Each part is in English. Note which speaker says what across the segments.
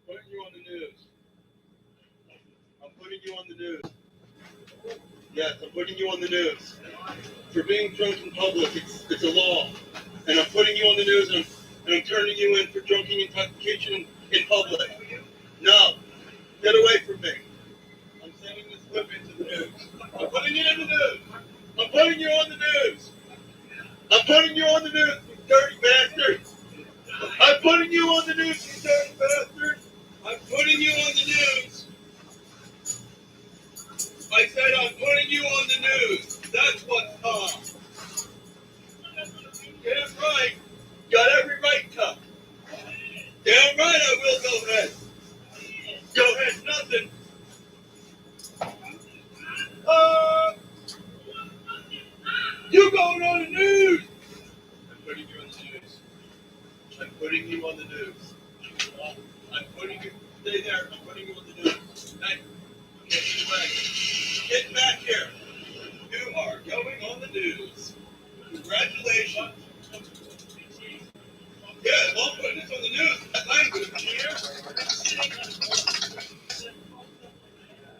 Speaker 1: Putting you on the news. I'm putting you on the news. Yes, I'm putting you on the news. For being drunk in public, it's a law. And I'm putting you on the news, and I'm turning you in for drunken intoxication in public. No, get away from me. I'm sending this clip into the news. I'm putting it in the news. I'm putting you on the news. I'm putting you on the news, you dirty bastards. I'm putting you on the news, you dirty bastards. I'm putting you on the news. I said I'm putting you on the news. That's what's on. Damn right. Got every right to. Damn right I will go ahead. Go ahead, nothing. You going on the news? I'm putting you on the news. I'm putting you on the news. I'm putting you. Stay there. I'm putting you on the news. Hey, get away. Get back here. You are going on the news. Congratulations. Yeah, well, putting this on the news. That language here.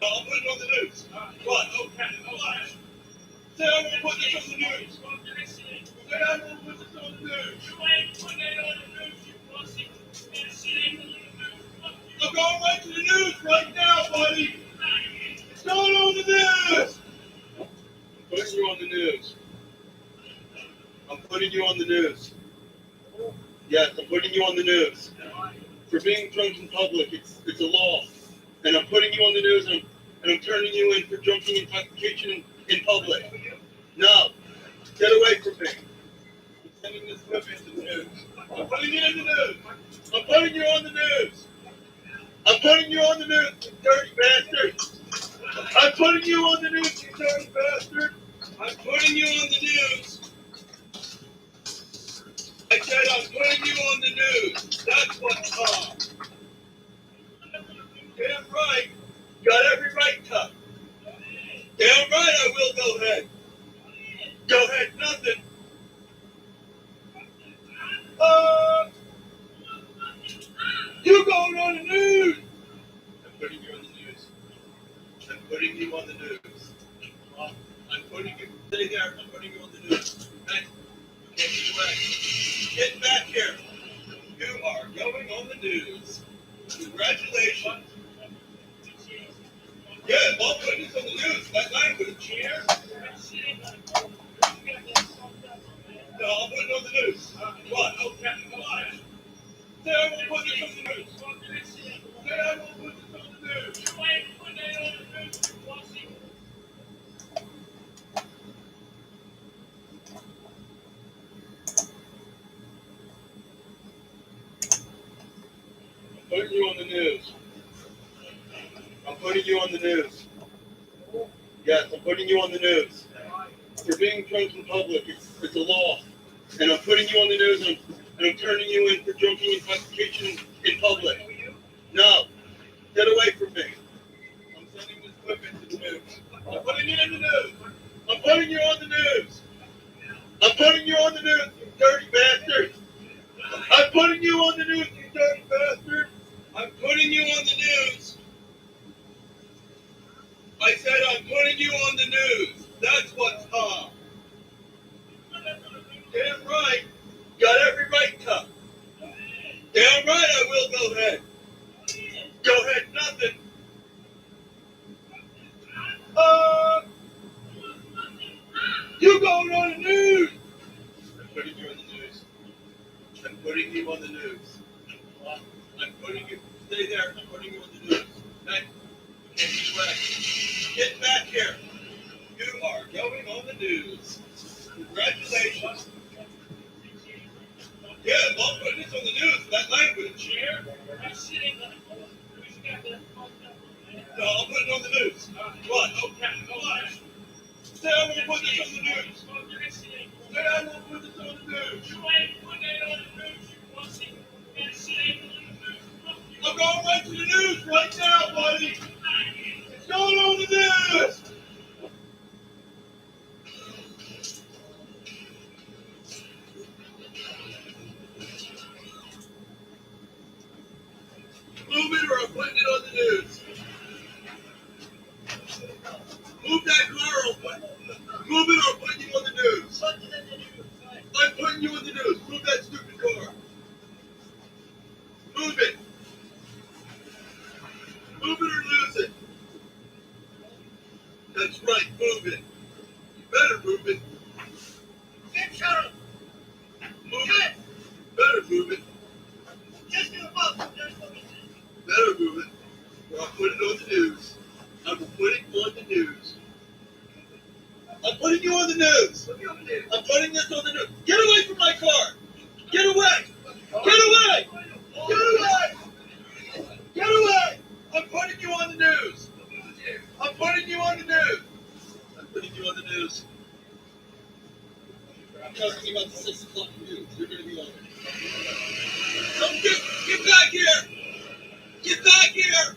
Speaker 1: No, I'll put it on the news. What? Okay, what? Say I'm going to put this on the news. Say I'm going to put this on the news. You ain't putting it on the news, you pussy. I'm going right to the news right now, buddy. It's going on the news. I'm putting you on the news. I'm putting you on the news. Yes, I'm putting you on the news. For being drunk in public, it's a law. And I'm putting you on the news, and I'm turning you in for drunken intoxication in public. No, get away from me. I'm sending this clip into the news. I'm putting it in the news. I'm putting you on the news. I'm putting you on the news, you dirty bastard. I'm putting you on the news, you dirty bastard. I'm putting you on the news. I said I'm putting you on the news. That's what's on. Damn right. Got every right to. Damn right I will go ahead. Go ahead, nothing. You going on the news? I'm putting you on the news. I'm putting you on the news. I'm putting you. Stay there. I'm putting you on the news. Hey, get away. Get back here. You are going on the news. Congratulations. Yeah, well, putting this on the news. That language here. No, I'll put it on the news. What? Okay, what? Say I won't put this on the news. Say I won't put this on the news. You ain't putting it on the news, you pussy. I'm putting you on the news. I'm putting you on the news. Yes, I'm putting you on the news. For being drunk in public, it's a law. And I'm putting you on the news, and I'm turning you in for drunken intoxication in public. No, get away from me. I'm sending this clip into the news. I'm putting it in the news. I'm putting you on the news. I'm putting you on the news, you dirty bastard. I'm putting you on the news, you dirty bastard. I'm putting you on the news. I said I'm putting you on the news. That's what's on. Damn right. Got every right to. Damn right I will go ahead. Go ahead, nothing. You going on the news? I'm putting you on the news. I'm putting you on the news. I'm putting you. Stay there. I'm putting you on the news. Hey, get away. Get back here. You are going on the news. Congratulations. Yeah, well, putting this on the news. That language here. No, I'll put it on the news. What? Okay, what? Say I won't put this on the news. Say I won't put this on the news. You ain't putting it on the news, you pussy. I'm going right to the news right now, buddy. It's going on the news. Move it or I'm putting it on the news. Move that car open. Move it or I'm putting you on the news. I'm putting you on the news. Move that stupid car. Move it. Move it or lose it. That's right, move it. You better move it. Move it. Better move it. Better move it. Or I'll put it on the news. I will put it on the news. I'm putting you on the news. I'm putting this on the news. Get away from my car. Get away. Get away. Get away. Get away. I'm putting you on the news. I'm putting you on the news. I'm putting you on the news. I'm talking about the 6 o'clock news. You're going to be on it. Don't get back here. Get back here.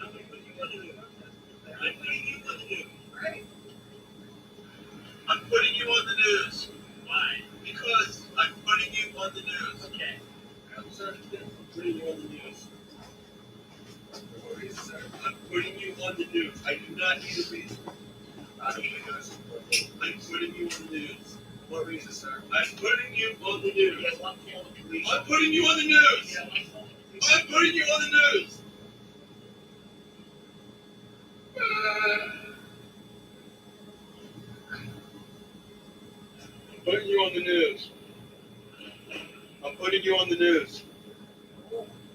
Speaker 1: I'm putting you on the news. I'm putting you on the news. Why? Because I'm putting you on the news. Okay. I'm putting you on the news. I'm putting you on the news. I do not need a reason. I'm putting you on the news. What reason, sir? I'm putting you on the news. I'm putting you on the news. I'm putting you on the news. I'm putting you on the news. I'm putting you on the news.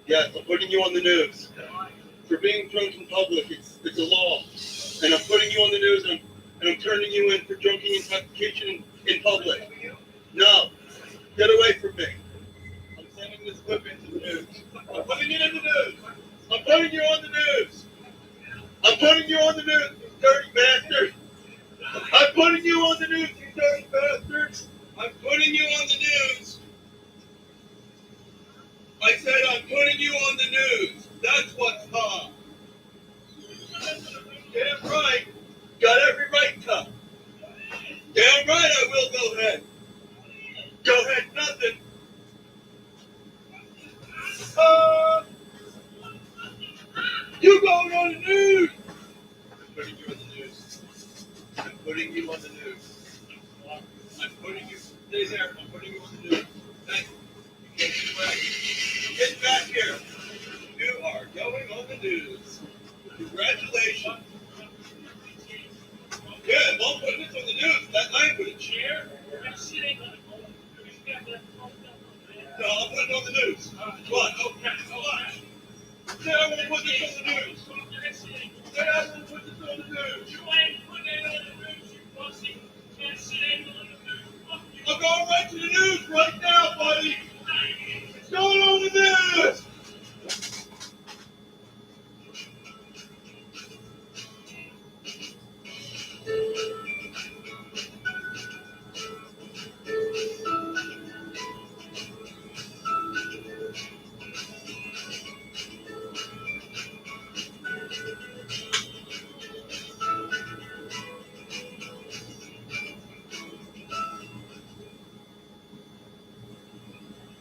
Speaker 1: Yes, I'm putting you on the news. For being drunk in public, it's a law. And I'm putting you on the news and I'm turning you in for drinking intoxication in public. No. Get away from me. I'm sending this clip into the news. I'm putting it in the news. I'm putting you on the news. I'm putting you on the news, you dirty bastard. I'm putting you on the news, you dirty bastard. I'm putting you on the news. I said I'm putting you on the news. That's what's up. Damn right. Got every right to. Damn right I will go ahead. Go ahead, nothing. You going on the news? I'm putting you on the news. I'm putting you on the news. I'm putting you. Stay there. I'm putting you on the news. Thank you. You can't get back. Get back here. You are going on the news. Congratulations. Yeah, I'm putting this on the news. That language. No, I'm putting it on the news. What? Okay. What? Say I want to put this on the news. Say I want to put this on the news. You ain't putting it on the news, you pussy. I'm going right to the news right now, buddy. It's going on the news.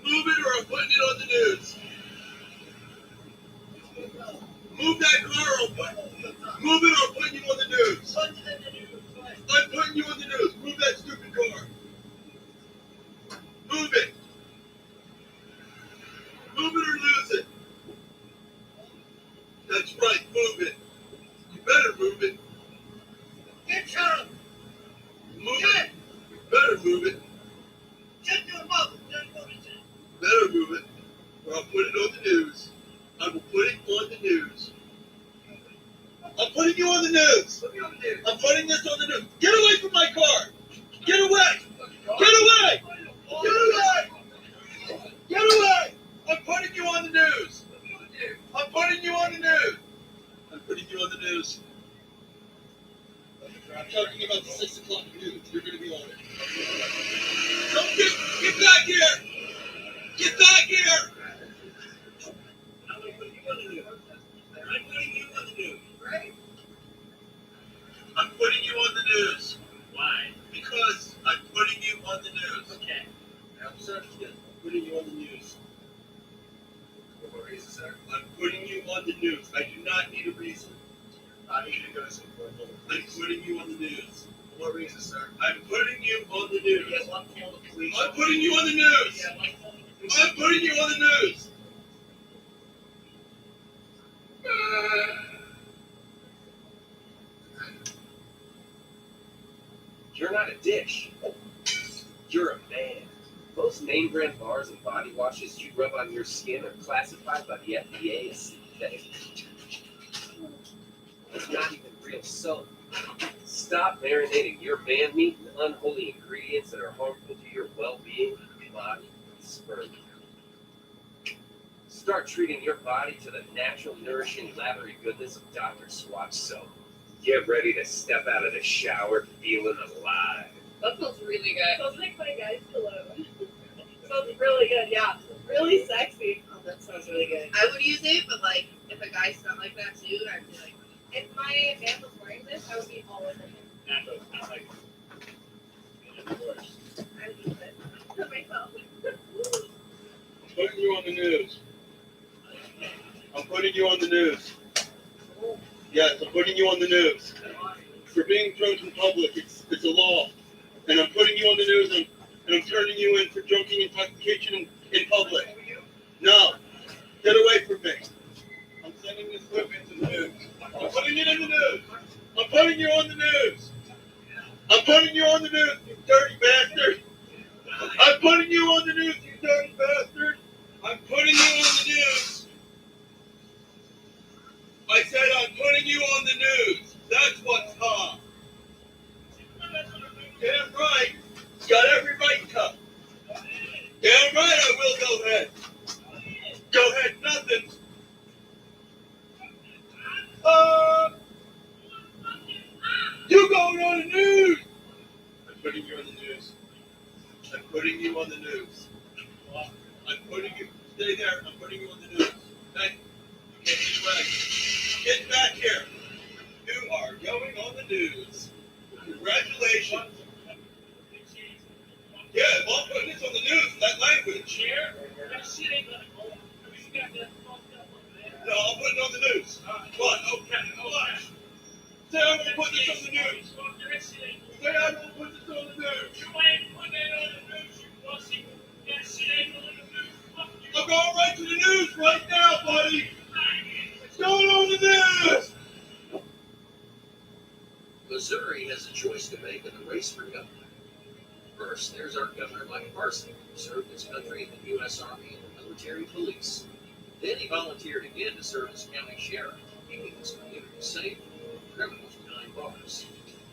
Speaker 1: Move it or I'm putting it on the news. Move that car open. Move it or I'm putting you on the news. I'm putting you on the news. Move that stupid car. Move it. Move it or lose it. That's right, move it. You better move it. Move it. You better move it. Better move it. Or I'll put it on the news. I will put it on the news. I'm putting you on the news. I'm putting this on the news. Get away from my car. Get away. Get away. Get away. Get away. I'm putting you on the news. I'm putting you on the news. I'm putting you on the news. I'm talking about the 6 o'clock news. You're going to be on it. Don't get back here. Get back here. I'm putting you on the news. I'm putting you on the news. I'm putting you on the news. Why? Because I'm putting you on the news. Okay. I'm putting you on the news. What reason, sir? I'm putting you on the news. I do not need a reason. I need to go somewhere. I'm putting you on the news. What reason, sir? I'm putting you on the news. Yes, I'm calling the police. I'm putting you on the news. Yeah, I'm calling the police. I'm putting you on the news.
Speaker 2: You're not a dish. You're a man. Most name brand bars and body washes you rub on your skin are classified by the FDA as synthetic. It's not even real soap. Stop marinating your man meat in unholy ingredients that are harmful to your well-being, body, and sperm. Start treating your body to the natural, nourishing, lathery goodness of Dr. Swatch soap. Get ready to step out of the shower feeling alive.
Speaker 3: That smells really good. Smells like my guy's cologne. Smells really good, yeah. Really sexy. Oh, that smells really good.
Speaker 4: I would use it, but like, if a guy smelled like that too, I'd be like,
Speaker 3: If my man was wearing this, I would be all over him.
Speaker 1: Nachos, not like it.
Speaker 3: I would use it for myself.
Speaker 1: I'm putting you on the news. I'm putting you on the news. Yes, I'm putting you on the news. For being drunk in public, it's a law. And I'm putting you on the news and I'm turning you in for drinking intoxication in public. No. Get away from me. I'm sending this clip into the news. I'm putting it in the news. I'm putting you on the news. I'm putting you on the news, you dirty bastard. I'm putting you on the news, you dirty bastard. I'm putting you on the news. I said I'm putting you on the news. That's what's hot. Damn right. Got every right to. Damn right I will. Go ahead. Go ahead. Nothing. You going on the news? I'm putting you on the news. I'm putting you on the news. I'm putting you. Stay there. I'm putting you on the news. Okay? You can't get away. Get back here. You are going on the news. Congratulations. Yeah, well, I'm putting this on the news. That language.
Speaker 5: That shit ain't gonna go on. You got that fucked up over there.
Speaker 1: No, I'm putting it on the news. What? Okay. What? Say I'm gonna put this on the news. Say I'm gonna put this on the news.
Speaker 5: You ain't putting it on the news, you pussy. That shit ain't on the news. Fuck you.
Speaker 1: I'm going right to the news right now, buddy. It's going on the news.
Speaker 2: Missouri has a choice to make in the race for governor. First, there's our Governor Marc27, who served his country in the U.S. Army and the military police. Then he volunteered again to serve as county sheriff, keeping his community safe from criminals behind bars.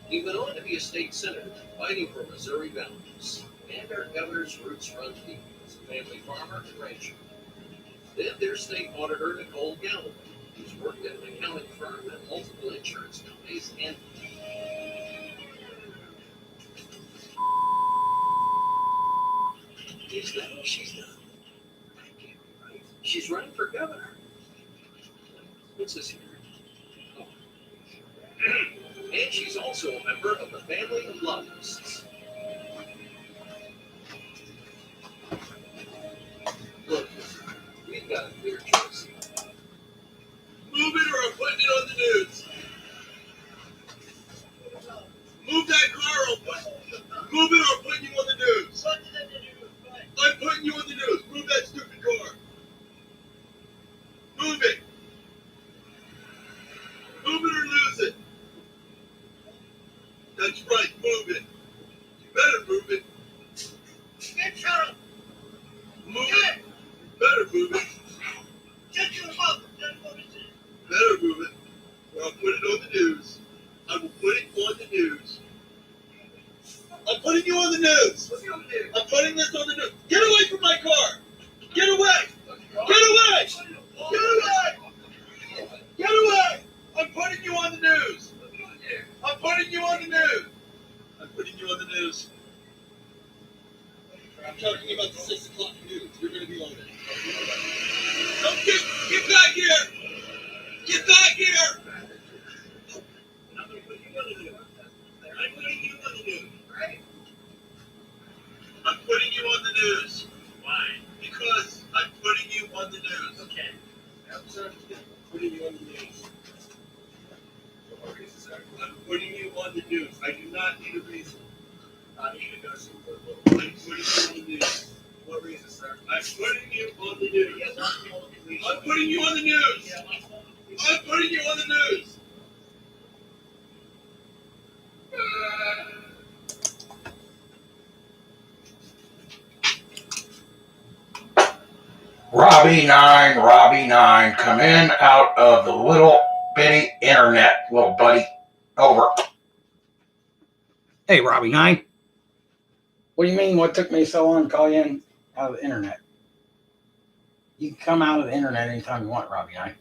Speaker 2: He went on to be a state senator, fighting for Missouri values. And our governor's roots run deep as a family farmer and rancher. Then there's state auditor Nicole Galloway, who's worked at an accounting firm and multiple insurance companies and is that all she's done? That can't be right. She's running for governor. What's this here? Oh. And she's also a member of the family of lobbyists. Look, we've got a clear choice here.
Speaker 1: Move it or I'm putting it on the news. Move that car open. Move it or I'm putting you on the news. I'm putting you on the news. Move that stupid car. Move it. Move it or lose it. That's right. Move it. You better move it.
Speaker 4: get Charles,
Speaker 1: Move it. Better move it.
Speaker 4: get your mother.
Speaker 1: Better move it. Or I'll put it on the news. I will put it on the news. I'm putting you on the news.
Speaker 4: What's your name?
Speaker 1: I'm putting this on the news. Get away from my car. Get away. Get away. Get away. Get away. I'm putting you on the news. I'm putting you on the news. I'm putting you on the news. I'm talking about the 6 o'clock news. You're going to be on it. Don't get back here. Get back here. I'm going to put you on the news. I'm putting you on the news.
Speaker 4: Right?
Speaker 1: I'm putting you on the news.
Speaker 5: Why?
Speaker 1: Because I'm putting you on the news.
Speaker 5: Okay.
Speaker 1: Putting you on the news. What reason, sir? I'm putting you on the news. I do not need a reason. I need to go somewhere. I'm putting you on the news. What reason, sir? I'm putting you on the news. I'm putting you on the news. I'm putting you on the news.
Speaker 6: Robbie 9, come in out of the little bitty internet, little buddy. Over.
Speaker 7: Hey, Robbie 9. What do you mean, what took me so long to call you in out of the internet? You can come out of the internet anytime you want, Robbie 9.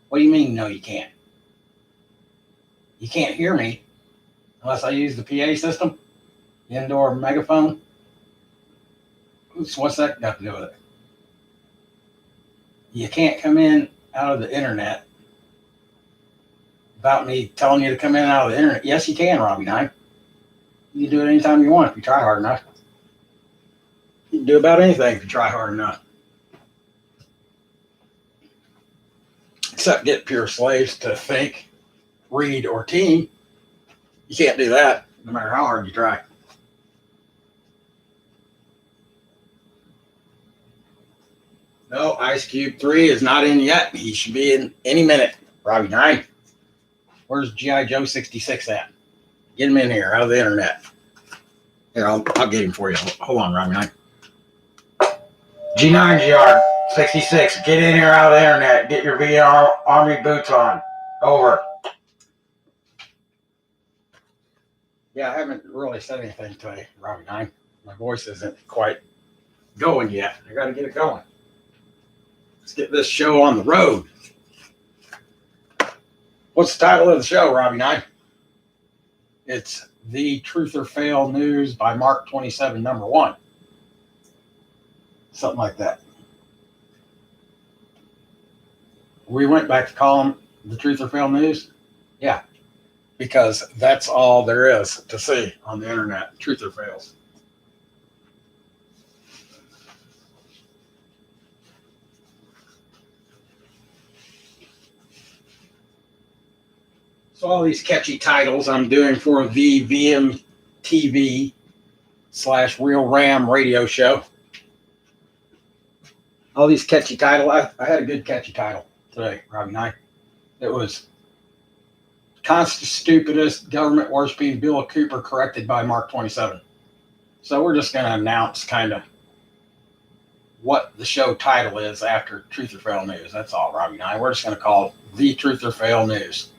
Speaker 7: What do you mean, no, you can't? You can't hear me unless I use the PA system, the indoor megaphone. What's that got to do with it? You can't come in out of the internet without me telling you to come in out of the internet. Yes, you can, Robbie 9. You can do it anytime you want if you try hard enough. You can do about anything if you try hard enough. Except get pure slaves to think, read, or team. You can't do that no matter how hard you try. No, Ice Cube 3 is not in yet. He should be in any minute. Robbie 9. Where's G.I. Joe 66 at? Get him in here, out of the internet. Here, I'll get him for you. Hold on, Robbie 9.
Speaker 6: G9GR 66, get in here out of the internet. Get your VR Army boots on. Over.
Speaker 7: Yeah, I haven't really said anything today, Robbie 9. My voice isn't quite going yet. I got to get it going. Let's get this show on the road. What's the title of the show, Robbie 9? It's The Truth or Fail News by marc27, number 1. Something like that. We went back to call them The Truth or Fail News. Yeah, because that's all there is to see on the internet. Truth or fails. So all these catchy titles I'm doing for the VMTV / Real Ram radio show. All these catchy titles. I had a good catchy title today, Robbie 9. It was Constant Stupidest Government Worshipping Bill Cooper corrected by marc27. So we're just going to announce kind of what the show title is after Truth or Fail News. That's all, Robbie 9. We're just going to call it The Truth or Fail News.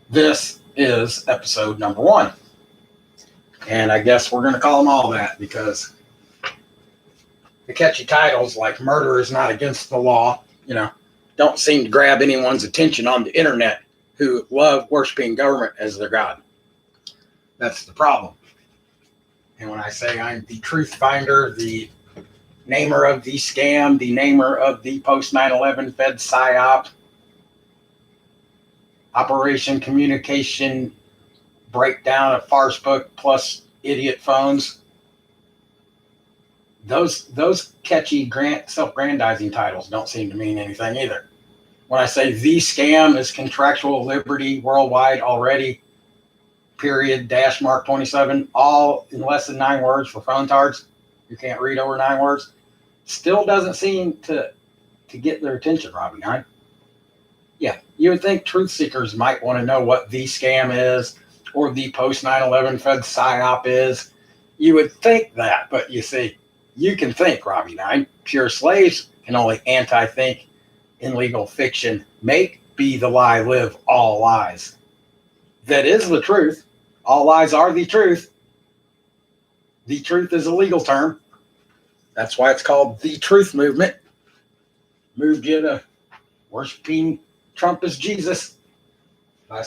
Speaker 7: This is episode number 1. And I guess we're going to call them all that because the catchy titles like Murder is Not Against the Law, don't seem to grab anyone's attention on the internet who love worshiping government as their God. That's the problem. And when I say I'm the truth finder, the namer of the scam, the namer of the post 9/11 Fed PSYOP, Operation Communication Breakdown of Farce Book plus Idiot Phones. Those catchy self-grandizing titles don't seem to mean anything either. When I say the scam is contractual liberty worldwide already, period, dash marc27, all in less than 9 words for phone tards. You can't read over 9 words. Still doesn't seem to get their attention, Robbie 9. Yeah, you would think truth seekers might want to know what the scam is or the post 9/11 Fed PSYOP is. You would think that, but you see, you can think, Robbie 9. Pure slaves can only anti-think in legal fiction. Make, be the lie, live all lies. That is the truth. All lies are the truth. The truth is a legal term. That's why it's called the truth movement. Moved you to worshiping Trump as Jesus by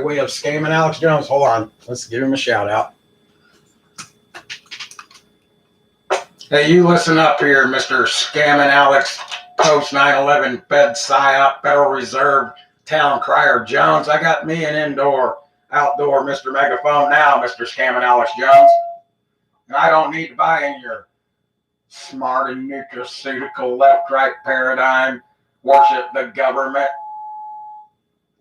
Speaker 7: way of scamming Alex Jones. Hold on. Let's give him a shout out.
Speaker 6: Hey, you listen up here, Mr. Scamming Alex, post 9/11 Fed PSYOP, Federal Reserve Town Crier Jones. I got me an outdoor Mr. Megaphone now, Mr. Scamming Alex Jones. And I don't need to buy any of your smart and nutraceutical left-right paradigm, worship the government,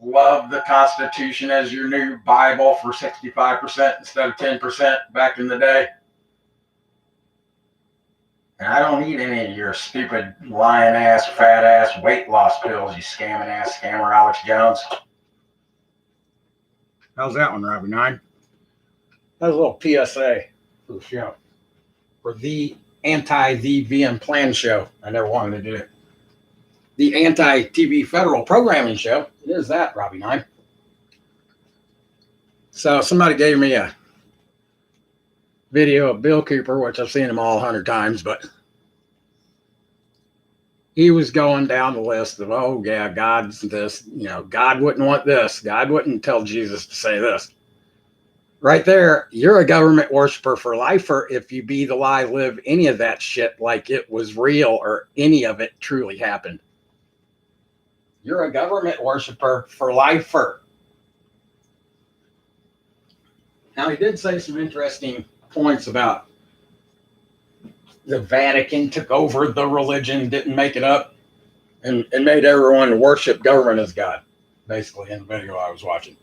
Speaker 6: love the Constitution as your new Bible for 65% instead of 10% back in the day. And I don't need any of your stupid lying ass, fat ass weight loss pills, you scamming ass scammer Alex Jones. How's that one, Robbie 9?
Speaker 7: That's a little PSA for the show. For the anti-the VM plan show. I never wanted to do it. The anti-TV federal programming show. It is that, Robbie 9. So somebody gave me a video of Bill Cooper, which I've seen him all 100 times, but he was going down the list of, oh yeah, God's this, God wouldn't want this. God wouldn't tell Jesus to say this. Right there, you're a government worshiper for lifer if you be the lie, live any of that shit like it was real or any of it truly happened. You're a government worshiper for lifer. Now, he did say some interesting points about the Vatican took over the religion, didn't make it up, and made everyone worship government as God, basically, in the video I was watching.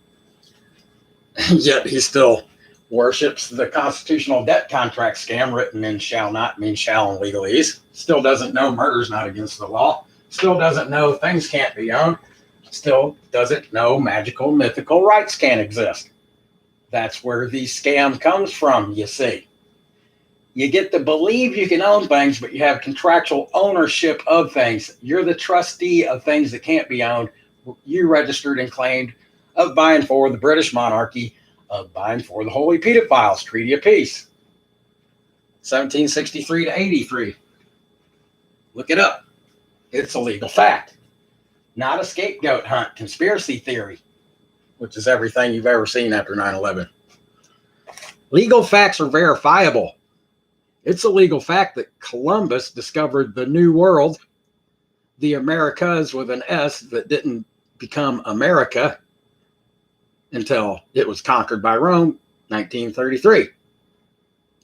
Speaker 7: Yet he still worships the constitutional debt contract scam written in shall not mean shall in legalese. Still doesn't know murder's not against the law. Still doesn't know things can't be owned. Still doesn't know magical, mythical rights can't exist. That's where the scam comes from, you see. You get to believe you can own things, but you have contractual ownership of things. You're the trustee of things that can't be owned. You registered and claimed of buying for the British monarchy, of buying for the Holy Pedophiles Treaty of Peace, 1763 to 83. Look it up. It's a legal fact, not a scapegoat hunt, conspiracy theory, which is everything you've ever seen after 9/11. Legal facts are verifiable. It's a legal fact that Columbus discovered the New World, the Americas with an S that didn't become America until it was conquered by Rome, 1933.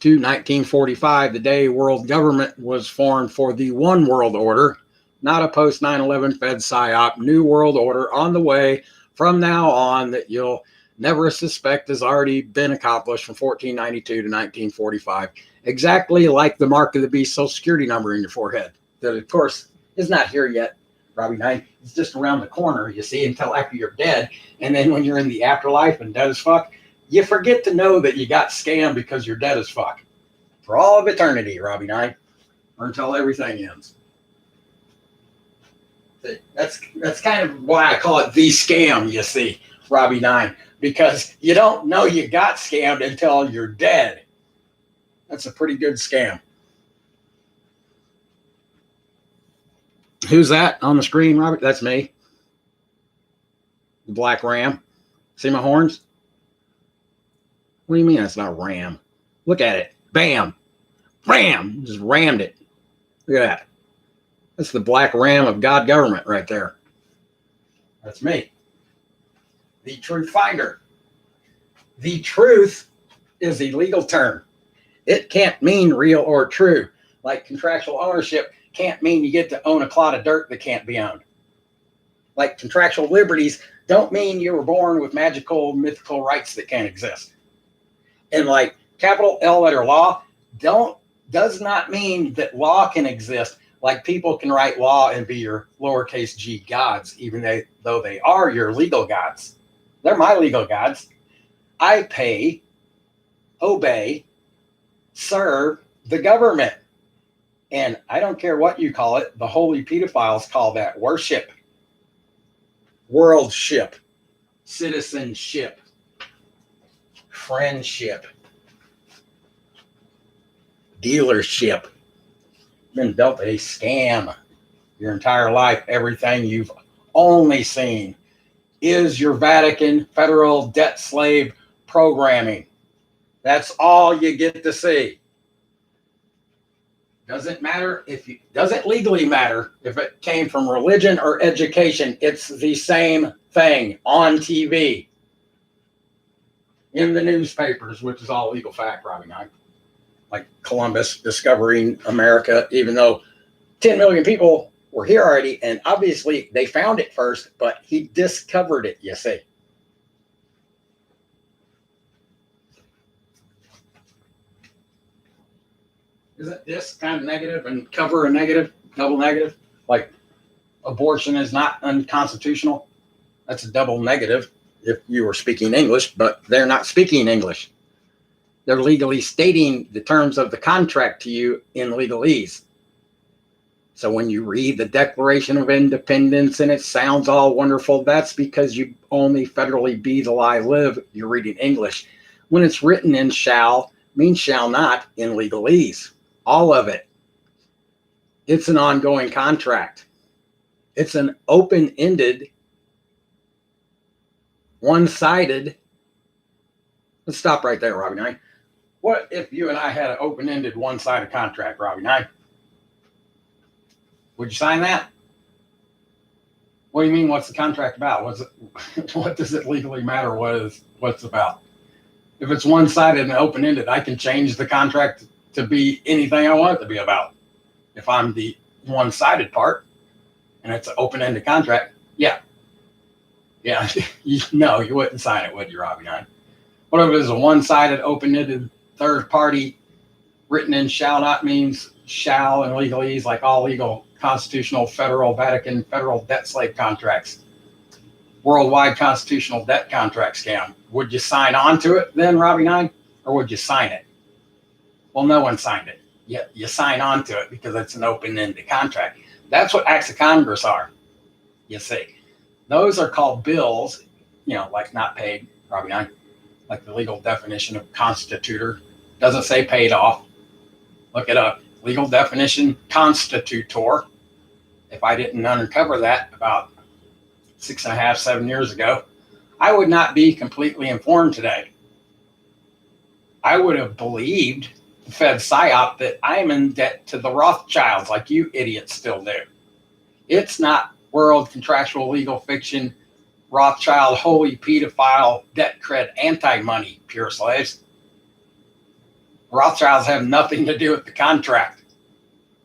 Speaker 7: To 1945, the day world government was formed for the one world order, not a post 9/11 Fed PSYOP, new world order on the way from now on that you'll never suspect has already been accomplished from 1492 to 1945, exactly like the mark of the beast Social Security number in your forehead. That, of course, is not here yet, Robbie Knight. It's just around the corner, you see, until after you're dead. And then when you're in the afterlife and dead as fuck, you forget to know that you got scammed because you're dead as fuck. For all of eternity, Robbie Knight, or until everything ends. That's kind of why I call it the scam, you see, Robbie 9, because you don't know you got scammed until you're dead. That's a pretty good scam. Who's that on the screen, Robert? That's me. The black ram. See my horns? What do you mean that's not a ram? Look at it. Bam. Ram. Just rammed it. Look at that. That's the black ram of God government right there. That's me. The truth finder. The truth is a legal term. It can't mean real or true. Like contractual ownership can't mean you get to own a clod of dirt that can't be owned. Like contractual liberties don't mean you were born with magical, mythical rights that can't exist. And like capital L letter law does not mean that law can exist. Like people can write law and be your lowercase g gods, even though they are your legal gods. They're my legal gods. I pay, obey, serve the government. And I don't care what you call it. The holy pedophiles call that worship, worldship, citizenship, friendship, dealership. Been dealt a scam your entire life. Everything you've only seen is your Vatican federal debt slave programming. That's all you get to see. Doesn't legally matter if it came from religion or education. It's the same thing on TV, in the newspapers, which is all legal fact, Robbie Knight. like Columbus discovering America, even though 10 million people were here already. And obviously they found it first, but he discovered it, you see. Isn't this kind of negative and cover a negative, double negative? Like abortion is not unconstitutional. That's a double negative if you were speaking English, but they're not speaking English. They're legally stating the terms of the contract to you in legalese. So when you read the Declaration of Independence and it sounds all wonderful, that's because you only federally be the lie live. You're reading English. When it's written in shall means shall not in legalese. All of it. It's an ongoing contract. It's an open-ended, one-sided. Let's stop right there, Robbie Nine. What if you and I had an open-ended, one-sided contract, Robbie Nine? Would you sign that? What do you mean? What's the contract about? What does it legally matter? What's about? If it's one-sided and open-ended, I can change the contract to be anything I want it to be about. If I'm the one-sided part and it's an open-ended contract, yeah. No, you wouldn't sign it, would you, Robbie Nine? What if it was a one-sided, open-ended, third party, written in shall not means shall in legalese, like all legal, constitutional, federal, Vatican, federal debt slave contracts, worldwide constitutional debt contract scam. Would you sign on to it then, Robbie Nine, or would you sign it? Well, no one signed it. Yet you sign on to it because it's an open-ended contract. That's what acts of Congress are. You see, those are called bills, like not paid, Robbie Nine, like the legal definition of constitutor. Doesn't say paid off. Look it up. Legal definition, constitutor. If I didn't uncover that about 6.5, 7 years ago, I would not be completely informed today. I would have believed the Fed psyop that I'm in debt to the Rothschilds, like you idiots still do. It's not world contractual legal fiction, Rothschild, holy pedophile, debt cred, anti-money, pure slaves. Rothschilds have nothing to do with the contract.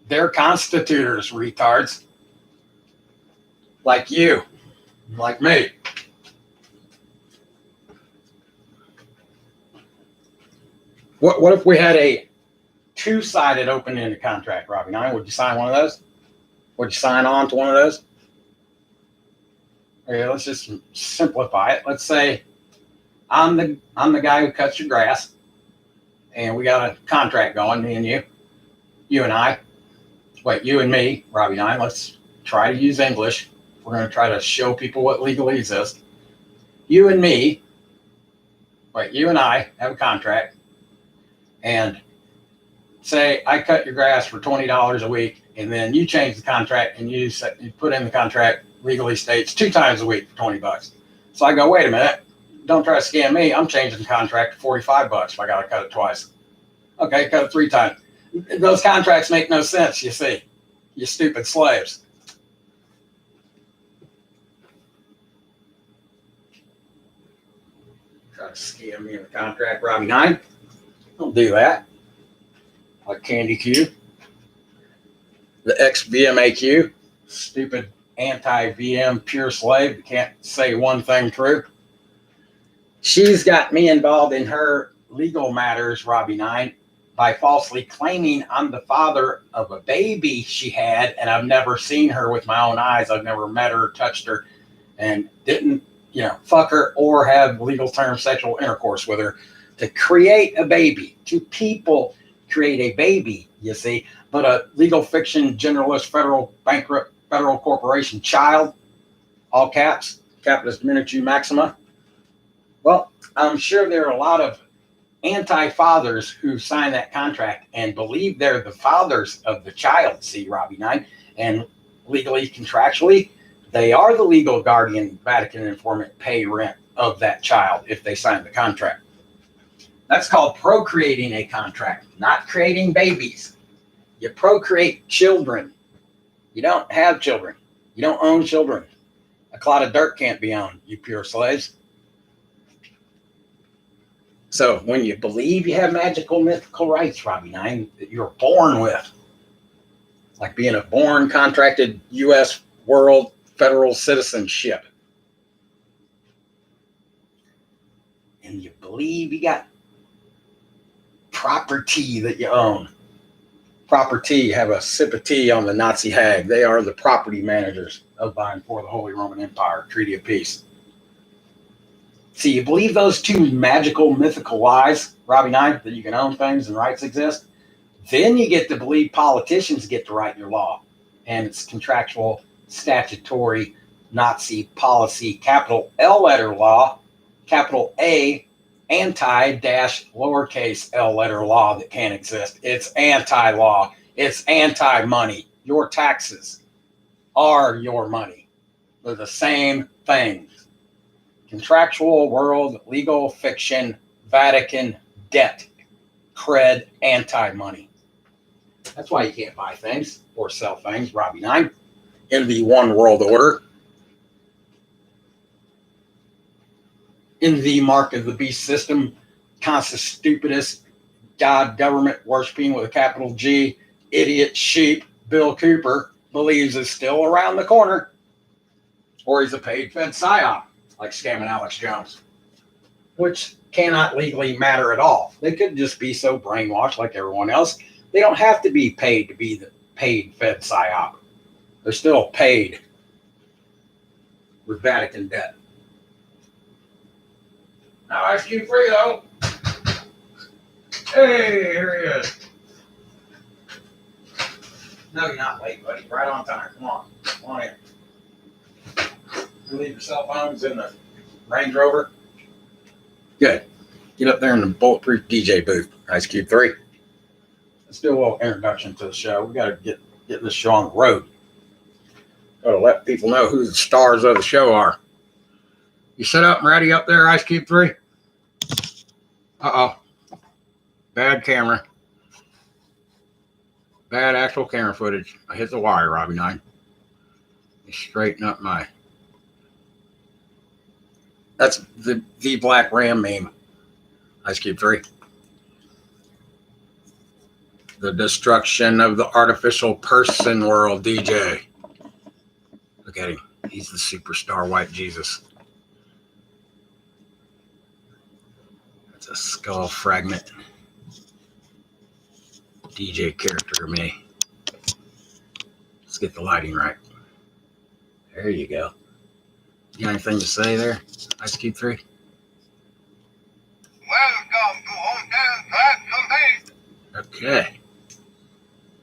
Speaker 7: They're constitutors, retards. Like you, like me. What if we had a two-sided open-ended contract, Robbie Nine? Would you sign one of those? Would you sign on to one of those? Okay, let's just simplify it. Let's say I'm the guy who cuts your grass, and we got a contract going, me and you and I. Wait, you and me, Robbie Nine. Let's try to use English. We're going to try to show people what legalese is. You and me. Wait, you and I have a contract. And say I cut your grass for $20 a week, and then you change the contract and you put in the contract legally states 2 times a week for $20. So I go, wait a minute, don't try to scam me. I'm changing the contract to $45 if I got to cut it twice. Okay, cut it 3 times. Those contracts make no sense, you see, you stupid slaves. Try to scam me in the contract, Robbie Nine. Don't do that. Like Candy Q, the ex-VMAQ, stupid anti-VM pure slave that can't say one thing true. She's got me involved in her legal matters, Robbie Nine, by falsely claiming I'm the father of a baby she had, and I've never seen her with my own eyes. I've never met her, touched her, and didn't, fuck her or have legal term sexual intercourse with her. To create a baby, to people create a baby, you see, but a legal fiction, generalist, federal, bankrupt, federal corporation child, all caps, capitalist minutia maxima. Well, I'm sure there are a lot of anti-fathers who sign that contract and believe they're the fathers of the child, see, Robbie Nine, and legally, contractually, they are the legal guardian, Vatican informant, pay rent of that child if they sign the contract. That's called procreating a contract, not creating babies. You procreate children. You don't have children. You don't own children. A clod of dirt can't be owned, you pure slaves. So when you believe you have magical mythical rights, Robbie Nine, that you're born with, like being a born contracted U.S. world federal citizenship, and you believe you got property that you own. Property, have a sip of tea on the Nazi hag. They are the property managers of by and for the Holy Roman Empire, Treaty of Peace. See, you believe those two magical, mythical lies, Robbie Nine, that you can own things and rights exist, then you get to believe politicians get to write your law. And it's contractual, statutory, Nazi policy, capital L letter law, capital A, anti-lowercase l letter law that can't exist. It's anti-law. It's anti-money. Your taxes are your money. They're the same thing. Contractual world, legal fiction, Vatican, debt, cred, anti-money. That's why you can't buy things or sell things, Robbie Nine, in the one world order. In the mark of the beast system, constant stupidest, God government worshipping with a capital G, idiot sheep, Bill Cooper believes is still around the corner. Or he's a paid Fed psyop, like scamming Alex Jones, which cannot legally matter at all. They could just be so brainwashed like everyone else. They don't have to be paid to be the paid Fed psyop. They're still paid with Vatican debt. Now I ask you free though. Hey, here he is. No, you're not late, buddy. Right on time. Come on. Come on in. You leave your cell phones in the Range Rover. Good. Get up there in the bulletproof DJ booth. Ice Cube 3. Let's do a little introduction to the show. We got to get this show on the road. Got to let people know who the stars of the show are. You set up and ready up there, Ice Cube 3? Uh-oh. Bad camera. Bad actual camera footage. I hit the wire, Robbie Nine. Straighten up my... That's the Black Ram meme. Ice Cube 3. The destruction of the artificial person world, DJ. Look at him. He's the superstar white Jesus. That's a skull fragment. DJ character of me. Let's get the lighting right. There you go. You got anything to say there, Ice Cube 3?
Speaker 5: Welcome to Hotel Transylvania.
Speaker 7: Okay.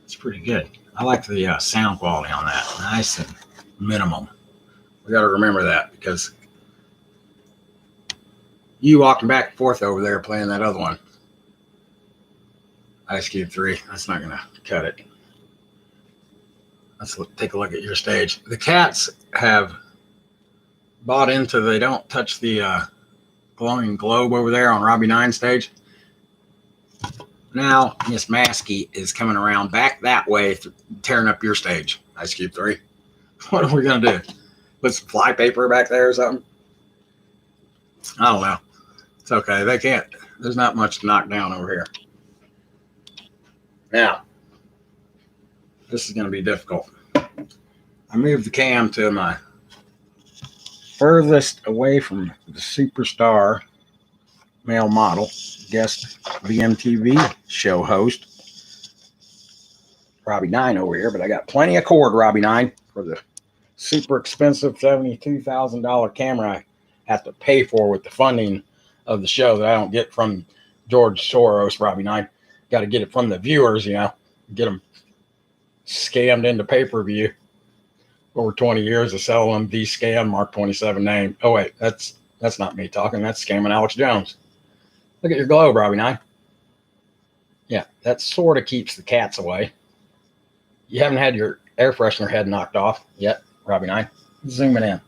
Speaker 7: That's pretty good. I like the sound quality on that. Nice and minimum. We got to remember that because you walking back and forth over there playing that other one. Ice Cube 3. That's not going to cut it. Let's take a look at your stage. The cats have bought into they don't touch the glowing globe over there on Robbie Nine's stage. Now Miss Maskey is coming around back that way, tearing up your stage, Ice Cube 3. What are we going to do? Put some fly paper back there or something? I don't know. It's okay. They can't. There's not much to knock down over here. Now, this is going to be difficult. I moved the cam to my furthest away from the superstar male model, guest VMTV show host, Robbie Nine over here, but I got plenty of cord, Robbie Nine, for the super expensive $72,000 camera I have to pay for with the funding of the show that I don't get from George Soros, Robbie Nine. Got to get it from the viewers, you know, get them scammed into pay-per-view. Over 20 years of selling the scam marc27 name. Oh wait, that's not me talking. That's scamming Alex Jones. Look at your globe, Robbie Nine. Yeah, that sort of keeps the cats away. You haven't had your air freshener head knocked off yet, Robbie Nine. Zoom it in.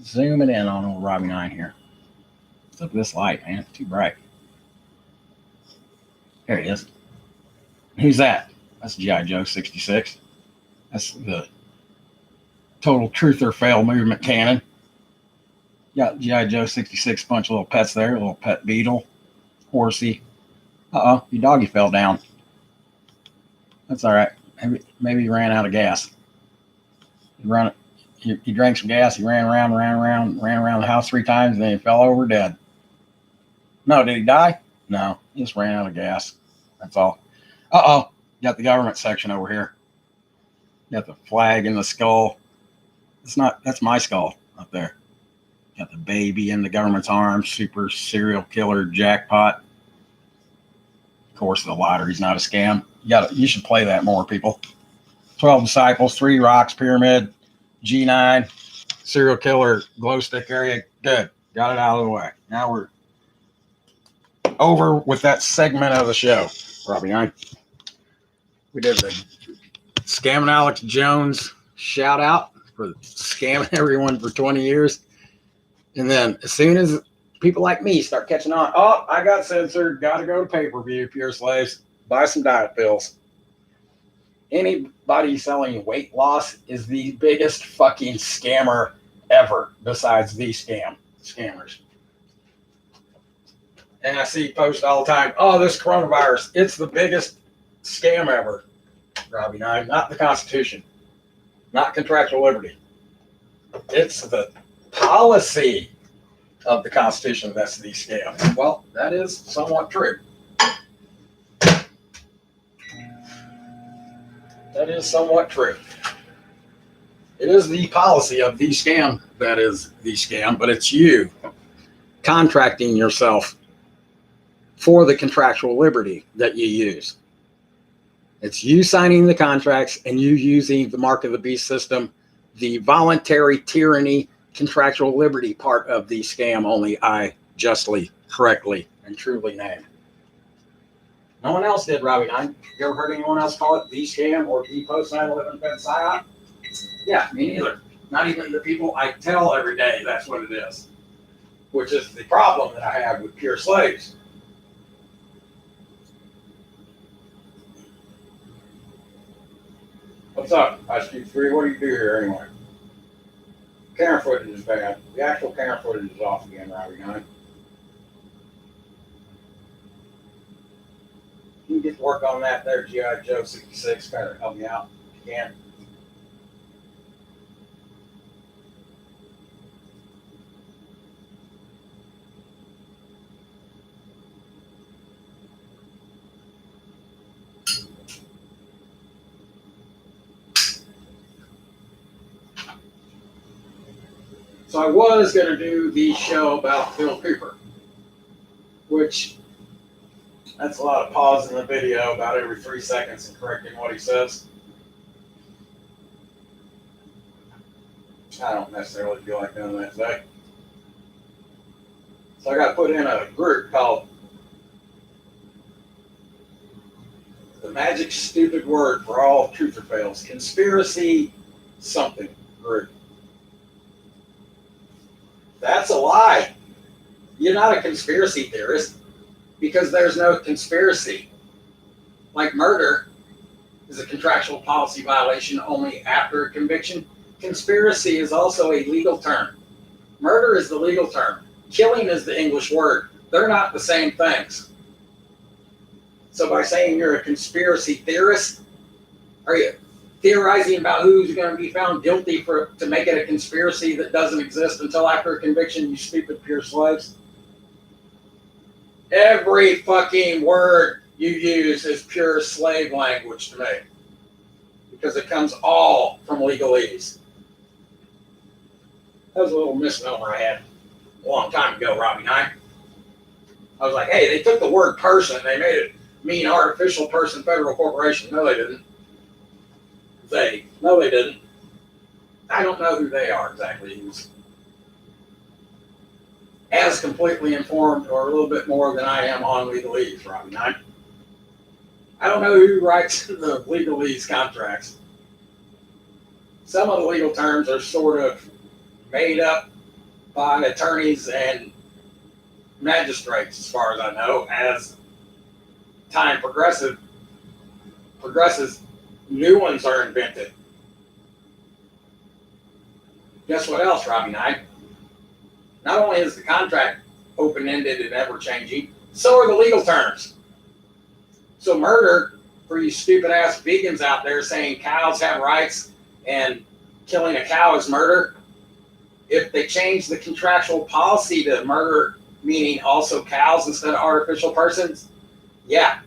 Speaker 7: Zoom it in on old Robbie Nine here. Look at this light, man. It's too bright. There he is. Who's that? That's G.I. Joe 66. That's the Total Truth or Fail movement cannon. Got G.I. Joe 66 bunch of little pets there, a little pet beetle, horsey. Uh-oh, your doggy fell down. That's all right. Maybe he ran out of gas. He drank some gas. He ran around the house 3 times, and then he fell over dead. No, did he die? No, he just ran out of gas. That's all. Uh-oh, got the government section over here. Got the flag in the skull. That's my skull up there. Got the baby in the government's arms. Super serial killer jackpot. Of course, the lottery's not a scam. You should play that more, people. 12 disciples, 3 rocks, pyramid, G9, serial killer, glow stick area. Good. Got it out of the way. Now we're over with that segment of the show. Robbie, we did the Scamming Alex Jones shout out for scamming everyone for 20 years. And then as soon as people like me start catching on, oh, I got censored, got to go to pay-per-view, Pure Slaves, buy some diet pills. Anybody selling weight loss is the biggest fucking scammer ever, besides the scammers. And I see posts all the time, oh, this coronavirus, it's the biggest scam ever. Robbie 9, not the Constitution, not contractual liberty. It's the policy of the Constitution that's the scam. Well, that is somewhat true. That is somewhat true. It is the policy of the scam that is the scam, but it's you contracting yourself for the contractual liberty that you use. It's you signing the contracts and you using the mark of the beast system, the voluntary tyranny, contractual liberty part of the scam only I justly, correctly, and truly named. No one else did, Robbie 9. You ever heard anyone else call it the scam or the post 9/11 Fed PSYOP? Yeah, me neither. Not even the people I tell every day that's what it is, which is the problem that I have with pure slaves. What's up, IQ3? What do you do here anyway? Camera footage is bad. The actual camera footage is off again, Robbie 9. You can get to work on that there, G.I. Joe 66. Kind of help me out if you can. So I was going to do the show about Phil Cooper, which that's a lot of pause in the video about every 3 seconds and correcting what he says. I don't necessarily feel like doing that today. So I got put in a group called the magic stupid word for all truth or fails, conspiracy something group. That's a lie. You're not a conspiracy theorist because there's no conspiracy. Like murder is a contractual policy violation only after a conviction. Conspiracy is also a legal term. Murder is the legal term. Killing is the English word. They're not the same things. So by saying you're a conspiracy theorist, are you theorizing about who's going to be found guilty to make it a conspiracy that doesn't exist until after a conviction, you stupid pure slaves? Every fucking word you use is pure slave language to me because it comes all from legalese. That was a little misnomer I had a long time ago, Robbie 9. I was like, hey, they took the word person, they made it mean artificial person, federal corporation. No, they didn't. No, they didn't. I don't know who they are exactly. He was as completely informed or a little bit more than I am on legalese, Robbie 9. I don't know who writes the legalese contracts. Some of the legal terms are sort of made up by attorneys and magistrates, as far as I know. As time progresses, new ones are invented. Guess what else, Robbie 9? Not only is the contract open-ended and ever-changing,
Speaker 6: So are the legal terms. So murder, for you stupid ass vegans out there saying cows have rights and killing a cow is murder, if they change the contractual policy to murder, meaning also cows instead of artificial persons, yeah,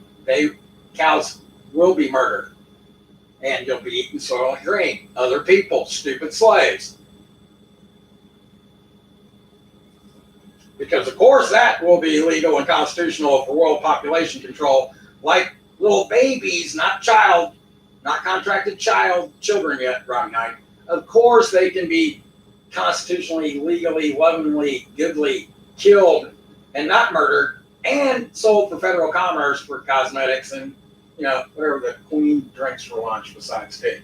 Speaker 6: cows will be murdered. And you'll be eating soil and grain. Other people, stupid slaves. Because of course that will be legal and constitutional for world population control, like little babies, not contracted children yet, Robbie Knight. Of course they can be constitutionally, legally, lovingly, goodly killed and not murdered and sold for federal commerce for cosmetics and, you know, whatever the queen drinks for lunch besides tea.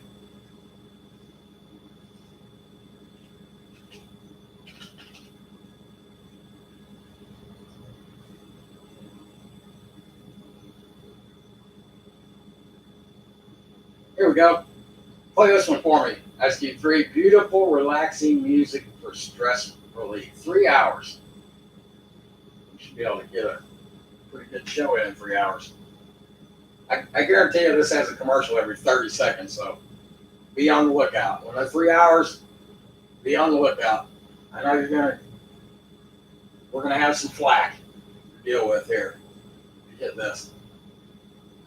Speaker 6: Here we go. Play this one for me. SQ3, beautiful, relaxing music for stress relief. 3 hours. You should be able to get a pretty good show in 3 hours. I guarantee you this has a commercial every 30 seconds, so be on the lookout. When they're 3 hours, be on the lookout. I know we're gonna have some flack to deal with here. Get this.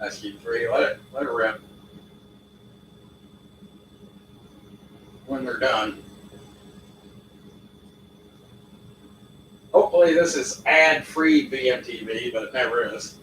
Speaker 6: SQ3, let it rip. When they're done. Hopefully this is ad-free VMTV, but it never is.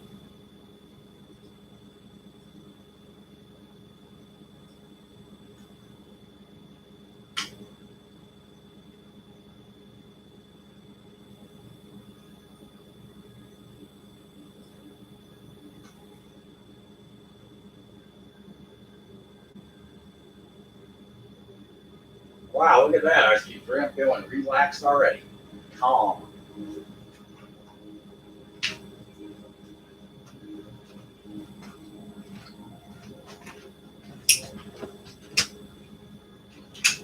Speaker 6: Wow, look at that. I see I'm feeling relaxed already. Calm.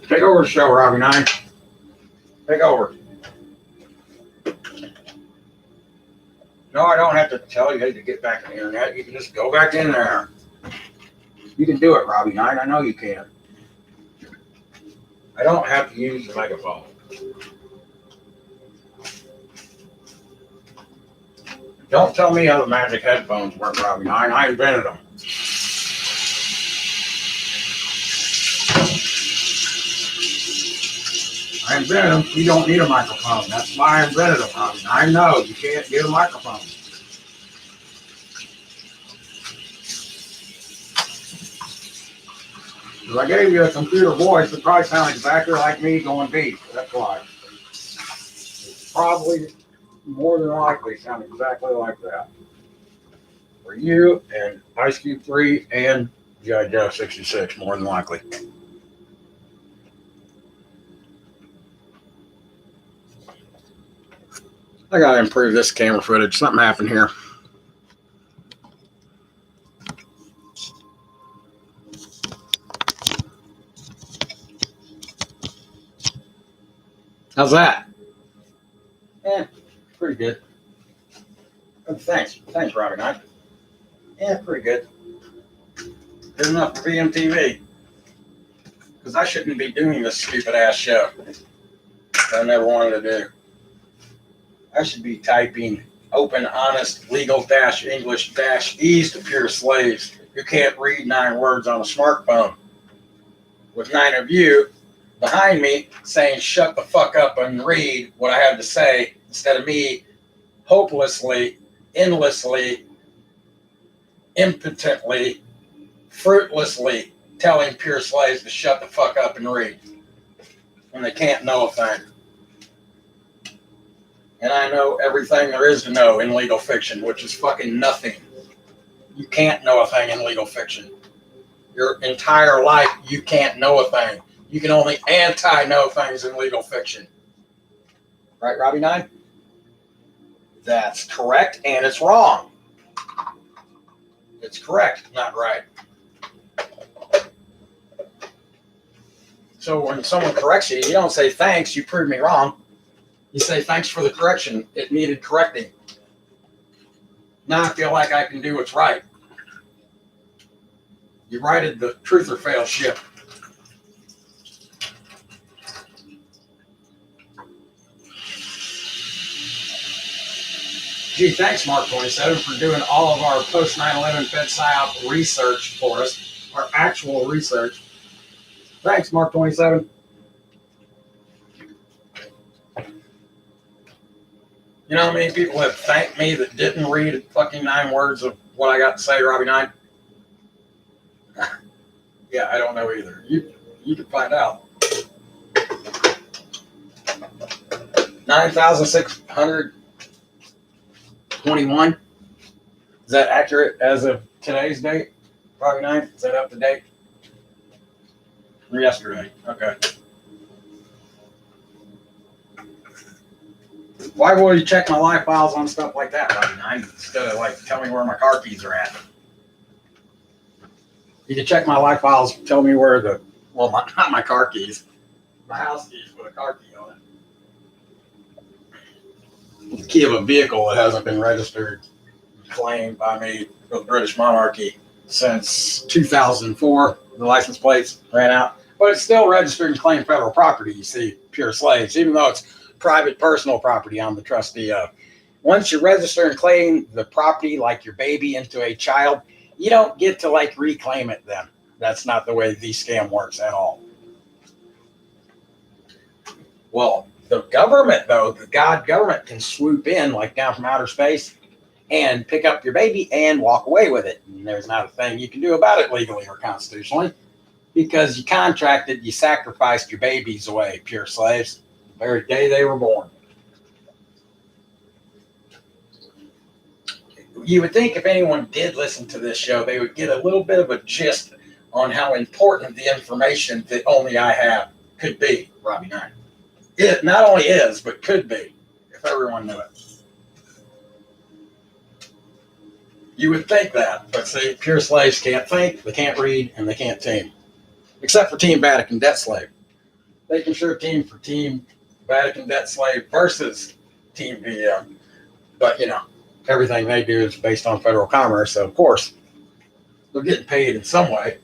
Speaker 6: Take over the show, Robbie Nine. Take over. No, I don't have to tell you to get back in the internet. You can just go back in there. You can do it, Robbie Nine. I know you can. I don't have to use the megaphone. Don't tell me how the magic headphones work, Robbie Nine. I invented them. I invented them. You don't need a microphone. That's why I invented them, Robbie. I know you can't get a microphone. If I gave you a computer voice, it probably sound exactly like me going deep. That's why. Probably more than likely sound exactly like that. For you and Ice Cube 3 and G.I. Joe 66, more than likely. I gotta improve this camera footage. Something happened here. How's that? Yeah, pretty good. Oh, thanks, Robbie Knight. Yeah, pretty good. Good enough for VMTV. Because I shouldn't be doing this stupid ass show that I never wanted to do. I should be typing open, honest, legal-English-ease to pure slaves who can't read 9 words on a smartphone. With 9 of you behind me saying, shut the fuck up and read what I have to say, instead of me hopelessly, endlessly, impotently, fruitlessly telling pure slaves to shut the fuck up and read when they can't know a thing. And I know everything there is to know in legal fiction, which is fucking nothing. You can't know a thing in legal fiction. Your entire life, you can't know a thing. You can only anti-know things in legal fiction. Right, Robbie Nine? That's correct, and it's wrong. It's correct, not right. So when someone corrects you, you don't say, thanks, you proved me wrong. You say, thanks for the correction. It needed correcting. Now I feel like I can do what's right. You righted the truth or fail ship. Gee, thanks, marc27, for doing all of our post 9/11 Fed PSYOP research for us, our actual research. Thanks, marc27. You know how many people have thanked me that didn't read fucking 9 words of what I got to say, Robbie 9? Yeah, I don't know either. You can find out. 9,621. Is that accurate as of today's date? Robbie 9? Is that up to date? Or yesterday? Okay. Why will you check my live files on stuff like that, Robbie 9, instead of like tell me where my car keys are at? You can check my live files, tell me where not my car keys, my house keys with a car key on it. The key of a vehicle that hasn't been registered, claimed by me for the British monarchy since 2004. The license plates ran out, but it's still registered and claimed federal property, you see, pure slaves, even though it's private personal property I'm the trustee of. Once you register and claim the property like your baby into a child, you don't get to like reclaim it then. That's not the way the scam works at all. Well, the government though, the God government can swoop in like down from outer space and pick up your baby and walk away with it. And there's not a thing you can do about it legally or constitutionally because you contracted, you sacrificed your babies away, pure slaves, the very day they were born. You would think if anyone did listen to this show, they would get a little bit of a gist on how important the information that only I have could be, Robbie 9. It not only is, but could be, if everyone knew it. You would think that, but see, pure slaves can't think, they can't read, and they can't team. Except for Team Vatican Debt Slave. They can sure team for Team Vatican Debt Slave versus Team VM. But, you know, everything they do is based on federal commerce, so of course, they're getting paid in some way.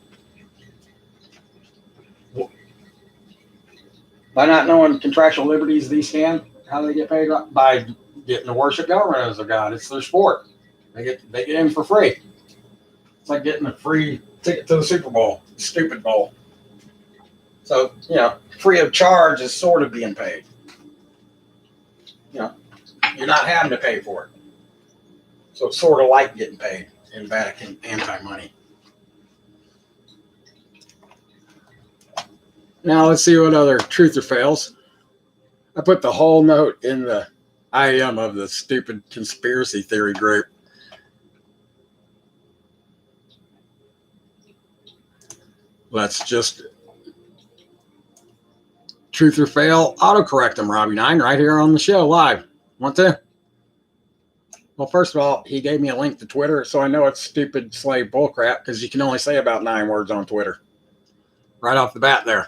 Speaker 6: By not knowing contractual liberties these scam, how do they get paid? By getting to worship government as their god. It's their sport. They get in for free. It's like getting a free ticket to the Super Bowl, stupid bowl. So, you know, free of charge is sort of being paid. You know, you're not having to pay for it. So it's sort of like getting paid in Vatican anti-money. Now let's see what other truth or fails. I put the whole note in the IM of the stupid conspiracy theory group. Let's just truth or fail autocorrect them, Robbie 9, right here on the show live. Want to? Well, first of all, he gave me a link to Twitter, so I know it's stupid slave bullcrap because you can only say about 9 words on Twitter. Right off the bat there.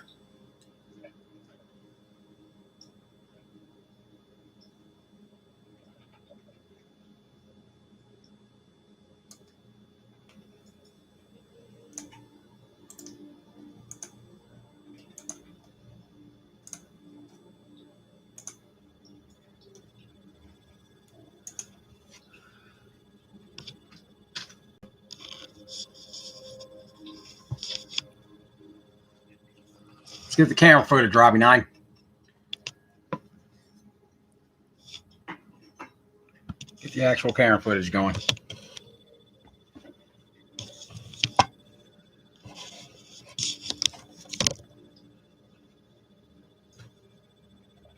Speaker 6: Let's get the camera footage, Robbie 9. Get the actual camera footage going.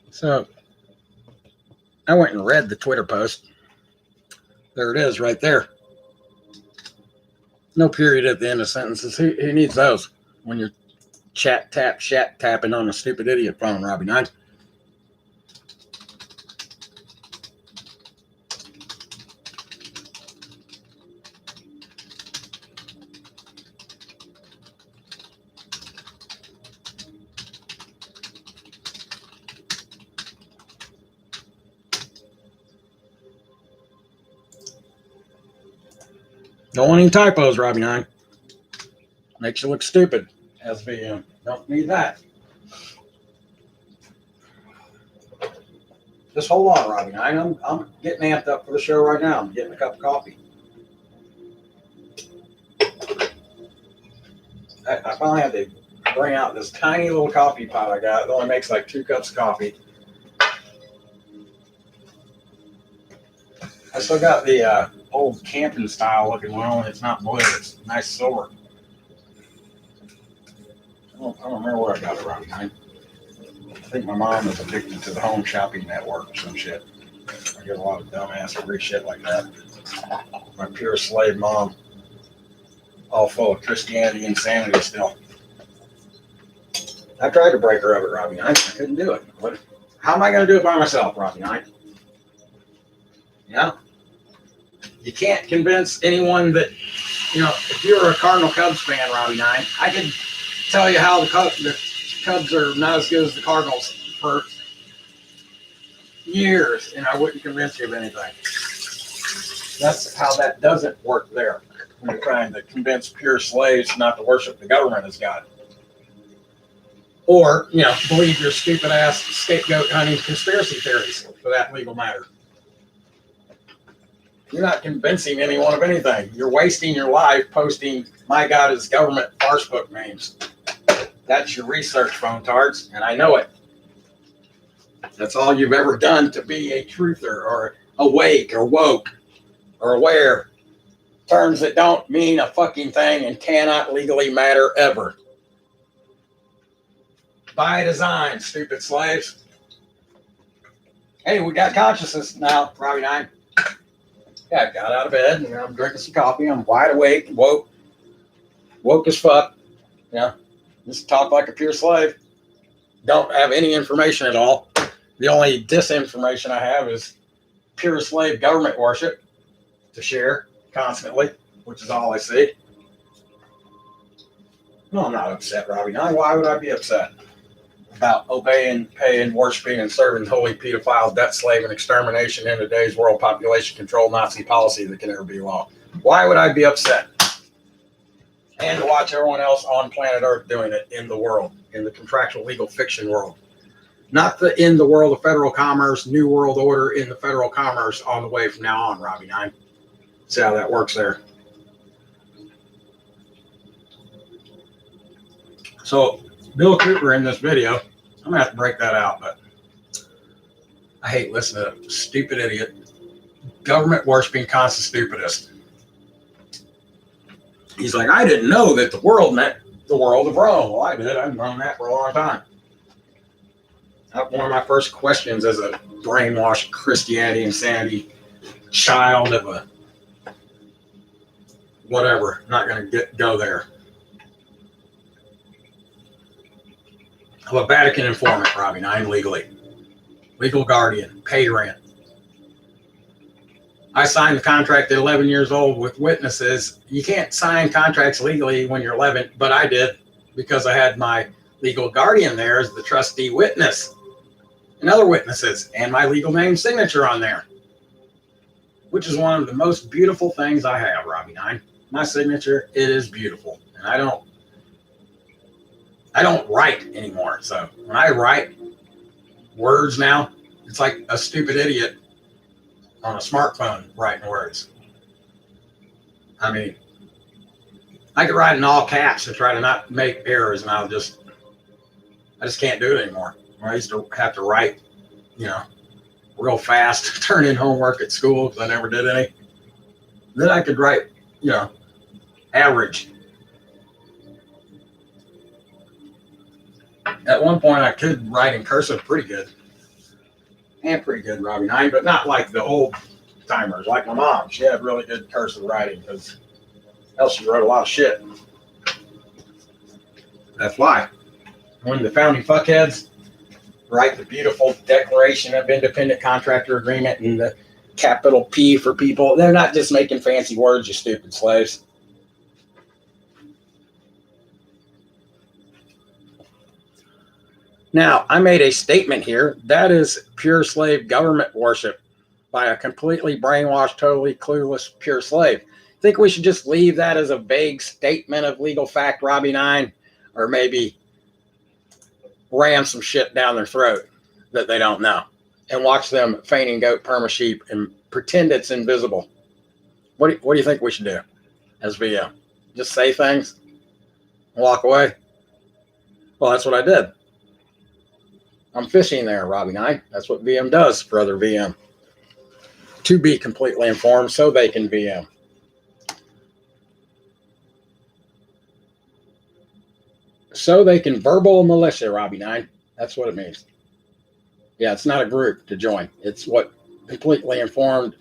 Speaker 6: So I went and read the Twitter post. There it is right there. No period at the end of sentences. Who needs those when you're tapping on a stupid idiot phone, Robbie 9?
Speaker 7: Don't want any typos, Robbie 9. Makes you look stupid as VM. Don't need that. Just hold on, Robbie 9. I'm getting amped up for the show right now. I'm getting a cup of coffee. I finally had to bring out this tiny little coffee pot I got. It only makes like 2 cups of coffee. I still got the old camping style looking one. It's not blue. It's nice silver. I don't remember where I got it, Robbie 9. I think my mom is addicted to the Home Shopping Network or some shit. I get a lot of dumbass free shit like that. My pure slave mom. All full of Christianity insanity still. I tried to break her of it, Robbie 9. I couldn't do it. How am I going to do it by myself, Robbie 9? Yeah. You can't convince anyone that, if you're a Cardinal Cubs fan, Robbie 9, I could tell you how the Cubs are not as good as the Cardinals for years, and I wouldn't convince you of anything. That's how that doesn't work there. When you're trying to convince pure slaves not to worship the government as God. Or, believe your stupid ass scapegoat hunting conspiracy theories for that legal matter. You're not convincing anyone of anything. You're wasting your life posting, my God, is government farce book names. That's your research, phonetards, and I know it. That's all you've ever done to be a truther or awake or woke or aware. Terms that don't mean a fucking thing and cannot legally matter ever. By design, stupid slaves. Hey, we got consciousness now, Robbie 9. Yeah, I got out of bed and I'm drinking some coffee. I'm wide awake, woke as fuck. Just talk like a pure slave. Don't have any information at all. The only disinformation I have is pure slave government worship to share constantly, which is all I see. No, I'm not upset, Robbie 9. Why would I be upset about obeying, paying, worshiping, and serving holy pedophile, debt slave, and extermination in today's world population control Nazi policy that can never be law? Why would I be upset? And to watch everyone else on planet Earth doing it in the world, in the contractual legal fiction world. Not in the world of federal commerce, new world order in the federal commerce on the way from now on, Robbie 9. See how that works there. So, Bill Cooper in this video, I'm going to have to break that out, but I hate listening to stupid idiot, government worshiping constant stupidest. He's like, I didn't know that the world meant the world of Rome. Well, I did. I've known that for a long time. One of my first questions as a brainwashed Christianity insanity child of a whatever, not going to go there. I'm a Vatican informant, Robbie 9, legally. Legal guardian, paid rent. I signed the contract at 11 years old with witnesses. You can't sign contracts legally when you're 11, but I did because I had my legal guardian there as the trustee witness and other witnesses and my legal name signature on there, which is one of the most beautiful things I have, Robbie 9. My signature, it is beautiful. And I don't write anymore. So when I write words now, it's like a stupid idiot on a smartphone writing words. I mean, I could write in all caps to try to not make errors, and I just can't do it anymore. I used to have to write, real fast, turn in homework at school because I never did any. Then I could write, average. At one point, I could write in cursive pretty good. And pretty good, Robbie 9, but not like the old timers, like my mom. She had really good cursive writing because else she wrote a lot of shit. That's why. When the founding fuckheads write the beautiful Declaration of Independent Contractor Agreement and the capital P for people, they're not just making fancy words, you stupid slaves. Now, I made a statement here. That is pure slave government worship by a completely brainwashed, totally clueless pure slave. Think we should just leave that as a vague statement of legal fact, Robbie 9, or maybe ram some shit down their throat that they don't know and watch them feigning goat perma sheep and pretend it's invisible? What do you think we should do as VM? Just say things and walk away? Well, that's what I did. I'm fishing there, Robbie 9. That's what VM does for other VM. To be completely informed so they can VM. So they can verbal militia, Robbie 9. That's what it means. Yeah, it's not a group to join. It's what completely informed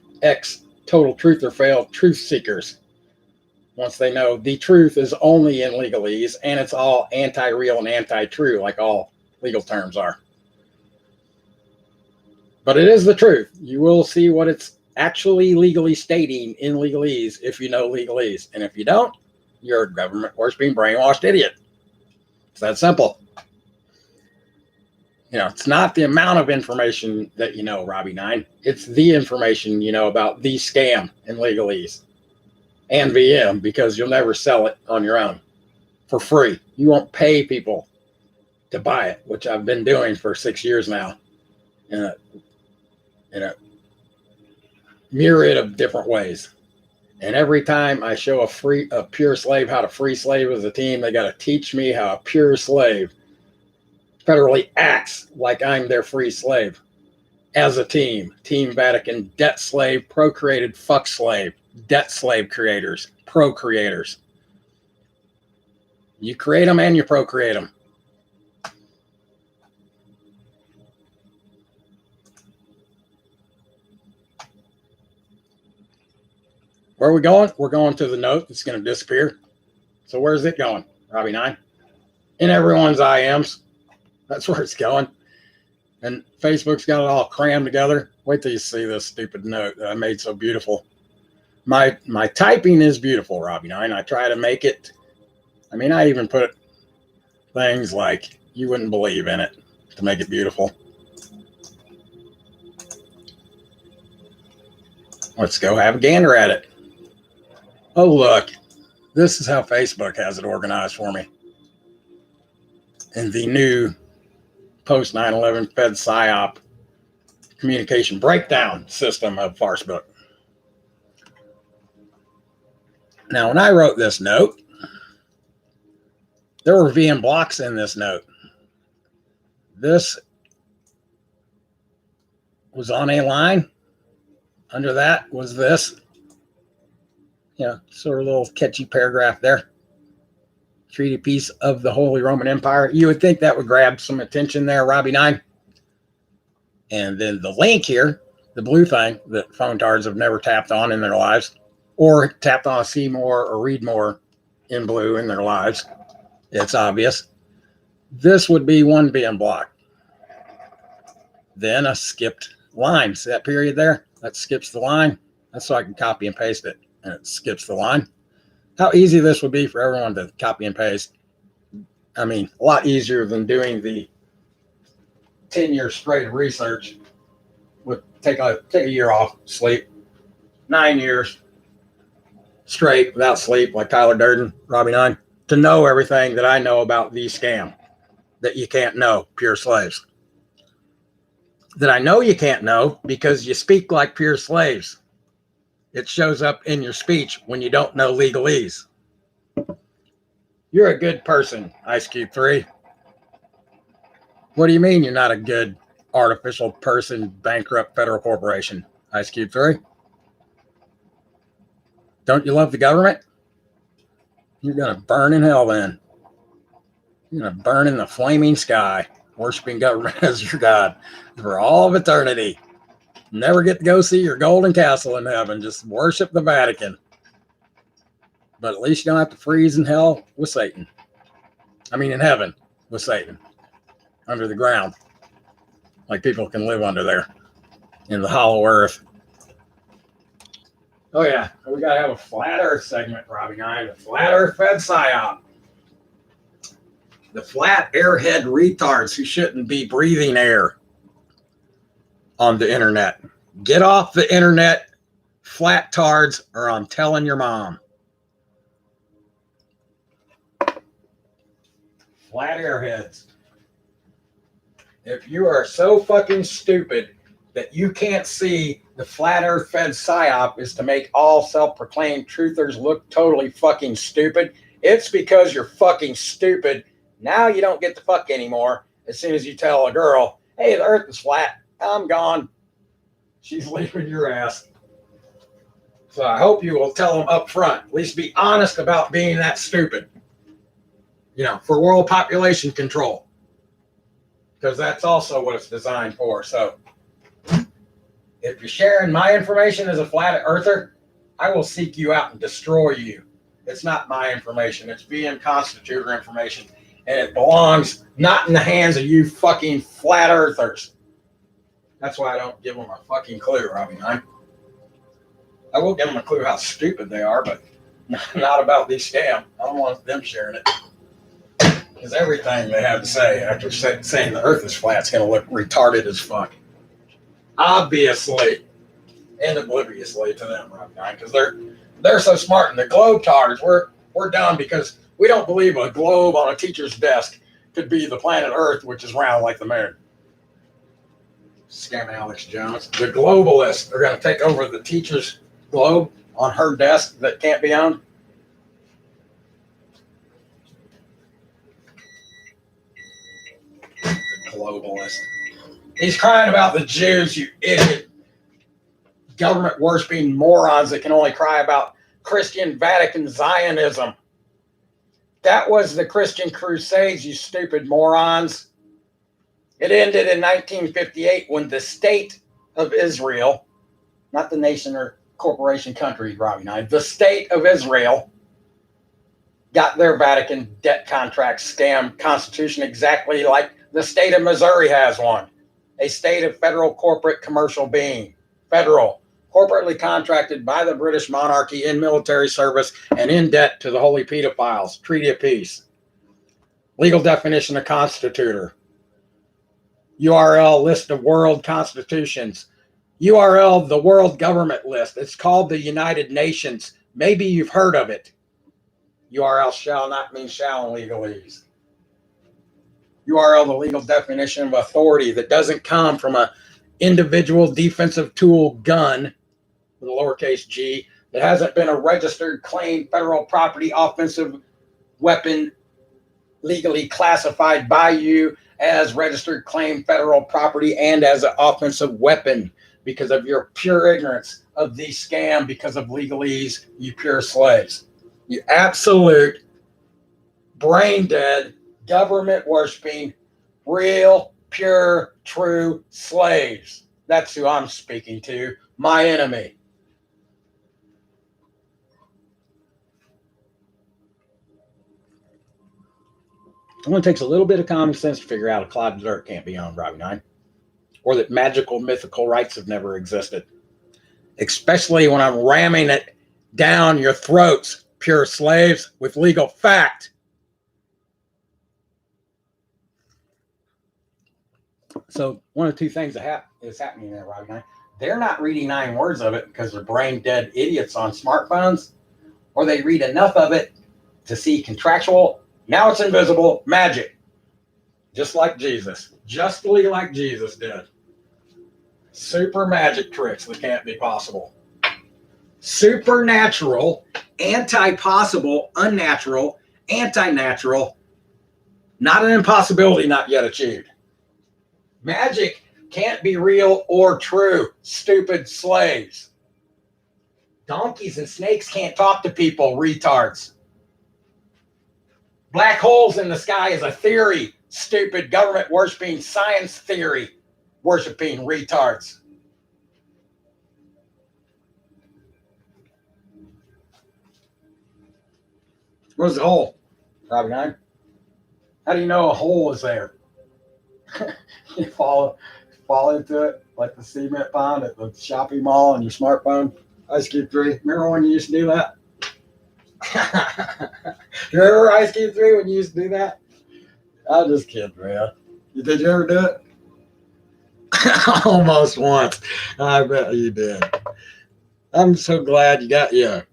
Speaker 7: total truth or fail truth seekers. Once they know the truth is only in legalese and it's all anti-real and anti-true, like all legal terms are. But it is the truth. You will see what it's actually legally stating in legalese if you know legalese. And if you don't, you're a government worshiping brainwashed idiot. It's that simple. You know, it's not the amount of information that you know, Robbie 9. It's the information you know about the scam in legalese and VM, because you'll never sell it on your own for free. You won't pay people to buy it, which I've been doing for 6 years now in a myriad of different ways. And every time I show a pure slave how to free slave as a team, they got to teach me how a pure slave federally acts like I'm their free slave as a team. Team Vatican, debt slave, procreated fuck slave, debt slave creators, procreators. You create them and you procreate them. Where are we going? We're going to the note that's going to disappear. So where's it going, Robbie 9? In everyone's IMs. That's where it's going. And Facebook's got it all crammed together. Wait till you see this stupid note that I made so beautiful. My typing is beautiful, Robbie 9. I try to make it. I mean, I even put things like you wouldn't believe in it to make it beautiful. Let's go have a gander at it. Oh, look, this is how Facebook has it organized for me. In the new post 9/11 Fed PSYOP communication breakdown system of Farcebook. Now, when I wrote this note, there were VM blocks in this note. This was on a line. Under that was this. Sort of little catchy paragraph there. Treaty piece of the Holy Roman Empire. You would think that would grab some attention there, Robbie 9. And then the link here, the blue thing that phone-tards have never tapped on in their lives, or tapped on see more or read more in blue in their lives. It's obvious. This would be one being blocked. Then a skipped line. See that period there? That skips the line. That's so I can copy and paste it. And it skips the line. How easy this would be for everyone to copy and paste. I mean, a lot easier than doing the 10 years straight of research. Would take a year off, sleep. 9 years straight without sleep, like Tyler Durden, Robbie 9, to know everything that I know about the scam that you can't know, pure slaves. That I know you can't know because you speak like pure slaves. It shows up in your speech when you don't know legalese. You're a good person, Ice Cube 3. What do you mean you're not a good artificial person, bankrupt federal corporation, Ice Cube 3? Don't you love the government? You're going to burn in hell then. You're going to burn in the flaming sky, worshiping government as your God for all of eternity. Never get to go see your golden castle in heaven. Just worship the Vatican. But at least you don't have to freeze in hell with Satan. I mean, in heaven with Satan. Under the ground. Like people can live under there. In the hollow earth. Oh, yeah. We got to have a flat earth segment, Robbie 9. The flat earth Fed PSYOP. The flat airhead retards who shouldn't be breathing air on the internet. Get off the internet
Speaker 6: Flat tards, or I'm telling your mom. Flat airheads. If you are so fucking stupid that you can't see the flat earth fed psyop is to make all self-proclaimed truthers look totally fucking stupid, it's because you're fucking stupid. Now you don't get the fuck anymore as soon as you tell a girl, hey, the earth is flat, I'm gone. She's leaving your ass. So I hope you will tell them up front. At least be honest about being that stupid. You know, for world population control. Because that's also what it's designed for. So if you're sharing my information as a flat earther, I will seek you out and destroy you. It's not my information. It's VM Constitutor information. And it belongs not in the hands of you fucking flat earthers. That's why I don't give them a fucking clue, Robbie. I will give them a clue how stupid they are, but not about these scams. I don't want them sharing it. Because everything they have to say after saying the earth is flat is going to look retarded as fuck. Obviously. And obliviously to them, right? Because they're so smart. And the globetrotters, we're dumb because we don't believe a globe on a teacher's desk could be the planet Earth, which is round like the moon. Scamming Alex Jones. The globalists are going to take over the teacher's globe on her desk that can't be owned. Globalist. He's crying about the Jews, you idiot. Government worshipping morons that can only cry about Christian Vatican Zionism. That was the Christian Crusades, you stupid morons. It ended in 1958 when the state of Israel, not the nation or corporation country, Robbie Knight, the state of Israel got their Vatican debt contract scam constitution exactly like the state of Missouri has one. A state of federal corporate commercial being. Federal. Corporately contracted by the British monarchy in military service and in debt to the holy pedophiles. Treaty of peace. Legal definition of constitutor. URL list of world constitutions. URL the world government list. It's called the United Nations. Maybe you've heard of it. URL shall not mean shall in legalese. URL the legal definition of authority that doesn't come from an individual defensive tool gun with a lowercase g that hasn't been a registered claim federal property offensive weapon legally classified by you as registered claim federal property and as an offensive weapon because of your pure ignorance of the scam because of legalese, you pure slaves. You absolute brain dead, government worshiping, real, pure, true slaves. That's who I'm speaking to, my enemy. It only takes a little bit of common sense to figure out a cloud of dirt can't be owned, Robbie Nine, or that magical mythical rights have never existed, especially when I'm ramming it down your throats, pure slaves, with legal fact. So one of two things that is happening there, Robbie Nine. They're not reading 9 words of it because they're brain dead idiots on smartphones, or they read enough of it to see contractual, now it's invisible, magic. Just like Jesus. Justly like Jesus did. Super magic tricks that can't be possible. Supernatural, anti-possible, unnatural, anti-natural, not an impossibility not yet achieved. Magic can't be real or true, stupid slaves. Donkeys and snakes can't talk to people, retards. Black holes in the sky is a theory, stupid government worshiping science theory, worshiping retards. Where's the hole, Robbie Nine? How do you know a hole is there? You fall into it like the cement pond at the shopping mall on your smartphone. Ice Cube 3. Remember when you used to do that? Remember Ice Cube 3 when you used to do that? I'm just kidding, man. Did you ever do it? Almost once. I bet you did.
Speaker 7: I'm so glad you got a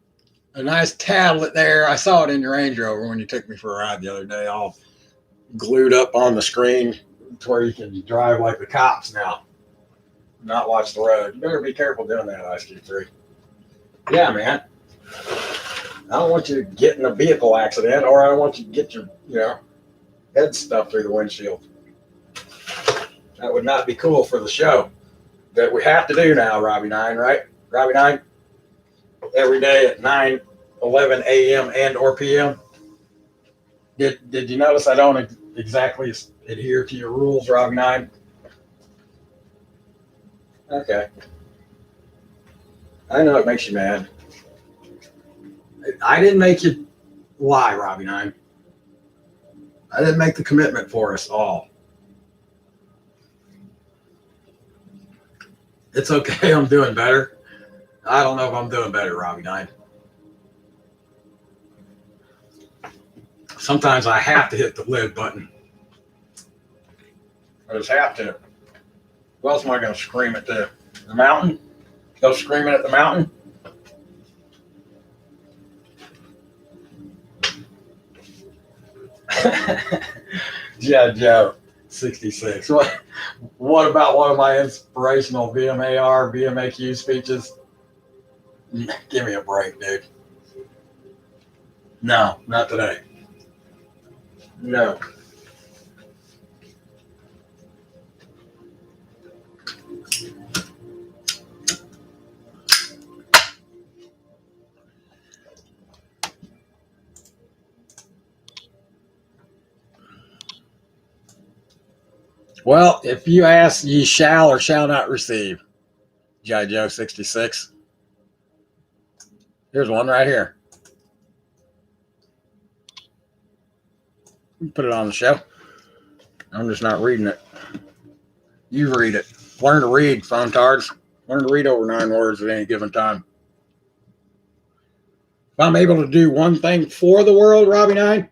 Speaker 7: nice tablet there. I saw it in your Range Rover when you took me for a ride the other day, all glued up on the screen to where you can drive like the cops now, not watch the road. You better be careful doing that, Ice Cube 3. Yeah, man. I don't want you to get in a vehicle accident, or I don't want you to get your, head stuff through the windshield. That would not be cool for the show that we have to do now, Robbie 9, right? Robbie 9? Every day at 9:11 a.m. and or p.m. Did you notice I don't exactly adhere to your rules, Robbie 9? Okay. I know it makes you mad. I didn't make you lie, Robbie 9. I didn't make the commitment for us all. It's okay, I'm doing better. I don't know if I'm doing better, Robbie 9. Sometimes I have to hit the lid button. I just have to. Who else am I going to scream at the mountain? Go screaming at the mountain? Joe 66. What about one of my inspirational VMAR, VMAQ speeches? Give me a break, dude. No, not today. No. Well, if you ask, ye shall or shall not receive. G.I. Joe 66. Here's one right here. Put it on the show. I'm just not reading it. You read it. Learn to read, phone-tards. Learn to read over 9 words at any given time. If I'm able to do one thing for the world, Robbie 9,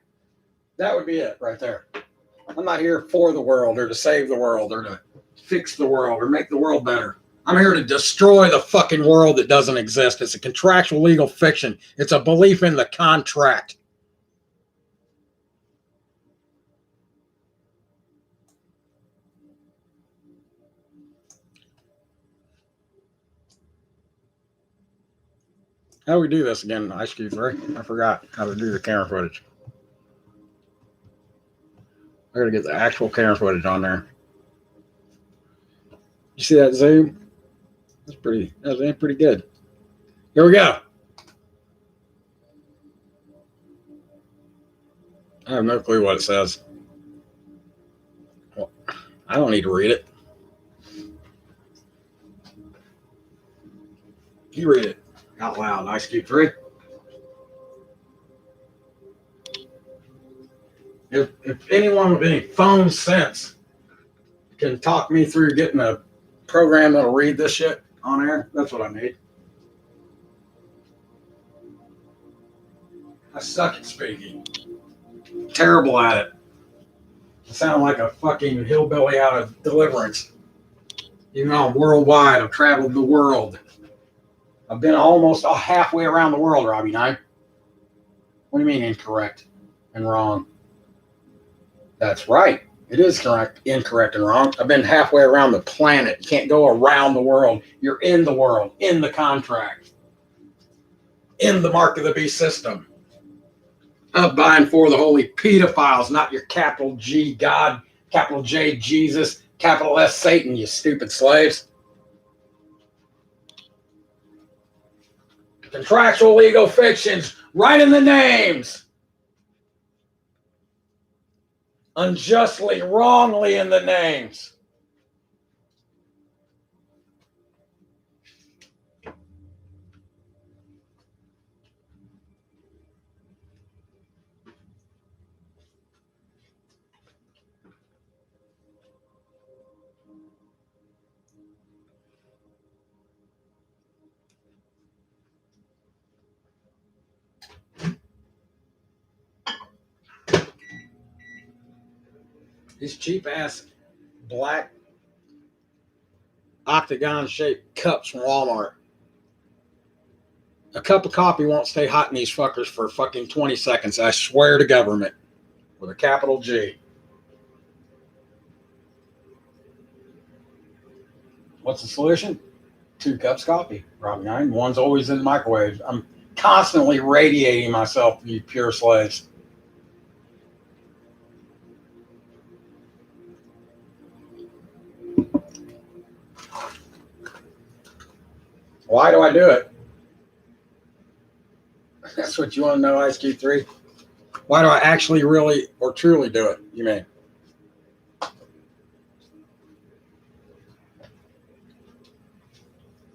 Speaker 7: that would be it right there. I'm not here for the world or to save the world or to fix the world or make the world better. I'm here to destroy the fucking world that doesn't exist. It's a contractual legal fiction. It's a belief in the contract. How do we do this again, Ice Cube 3? I forgot how to do the camera footage. I gotta get the actual camera footage on there. You see that zoom? That's pretty good. Here we go. I have no clue what it says. Well, I don't need to read it. You read it out loud, Ice Cube 3. If anyone with any phone sense can talk me through getting a program that'll read this shit on air, that's what I need. I suck at speaking. Terrible at it. I sound like a fucking hillbilly out of Deliverance. Even though I'm worldwide, I've traveled the world. I've been almost halfway around the world, Robbie 9. What do you mean incorrect and wrong? That's right. It is correct, incorrect and wrong. I've been halfway around the planet. You can't go around the world. You're in the world, in the contract, in the mark of the beast system. Up by and for the holy pedophiles, not your capital G God, capital J Jesus, capital S Satan, you stupid slaves. Contractual legal fictions, right in the names. Unjustly, wrongly in the names. These cheap-ass black octagon-shaped cups from Walmart.
Speaker 6: A cup of coffee won't stay hot in these fuckers for fucking 20 seconds. I swear to government. With a capital G. What's the solution? 2 cups of coffee. Robbie 9. One's always in the microwave. I'm constantly radiating myself, you pure slaves. Why do I do it? That's what you want to know, Ice Cube 3? Why do I actually, really, or truly do it, you mean?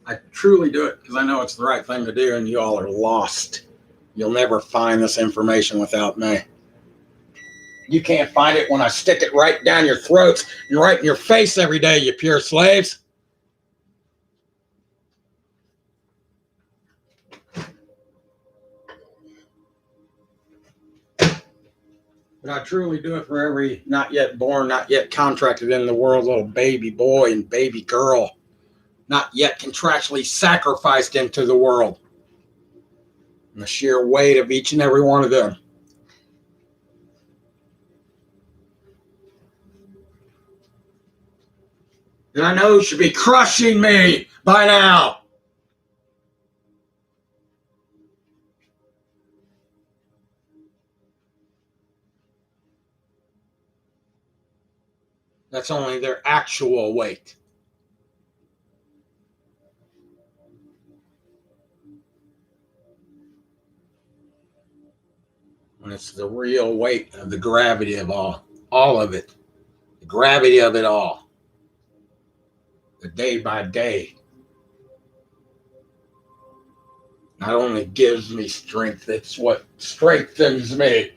Speaker 6: I truly do it because I know it's the right thing to do, and you all are lost. You'll never find this information without me. You can't find it when I stick it right down your throats and right in your face every day, you pure slaves. But I truly do it for every not yet born, not yet contracted in the world little baby boy and baby girl, not yet contractually sacrificed into the world. And the sheer weight of each and every one of them. And I know should be crushing me by now. That's only their actual weight. When it's the real weight of the gravity of all of it. The gravity of it all. The day by day. Not only gives me strength, it's what strengthens me.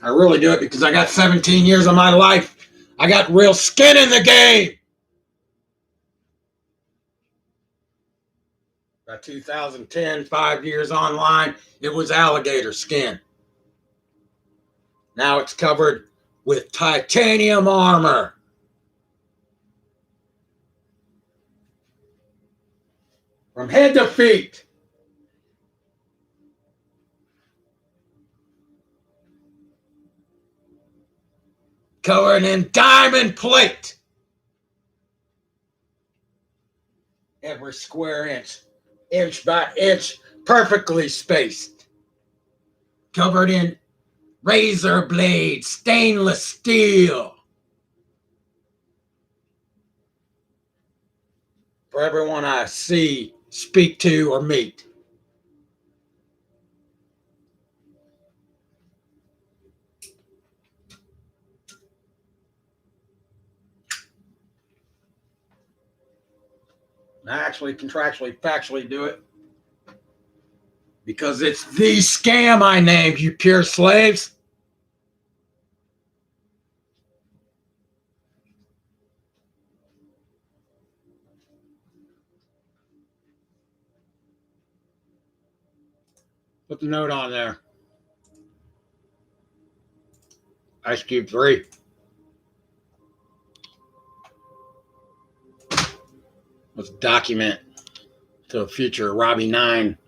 Speaker 6: I really do it because I got 17 years of my life. I got real skin in the game. By 2010, 5 years online, it was alligator skin. Now it's covered with titanium armor. From head to feet. Covered in diamond plate. Every square inch by inch, perfectly spaced. Covered in razor blades, stainless steel. For everyone I see, speak to, or meet. I actually contractually, factually do it. Because it's the scam I named, you pure slaves. Put the note on there. Ice Cube 3. Let's document to a future Robbie 9.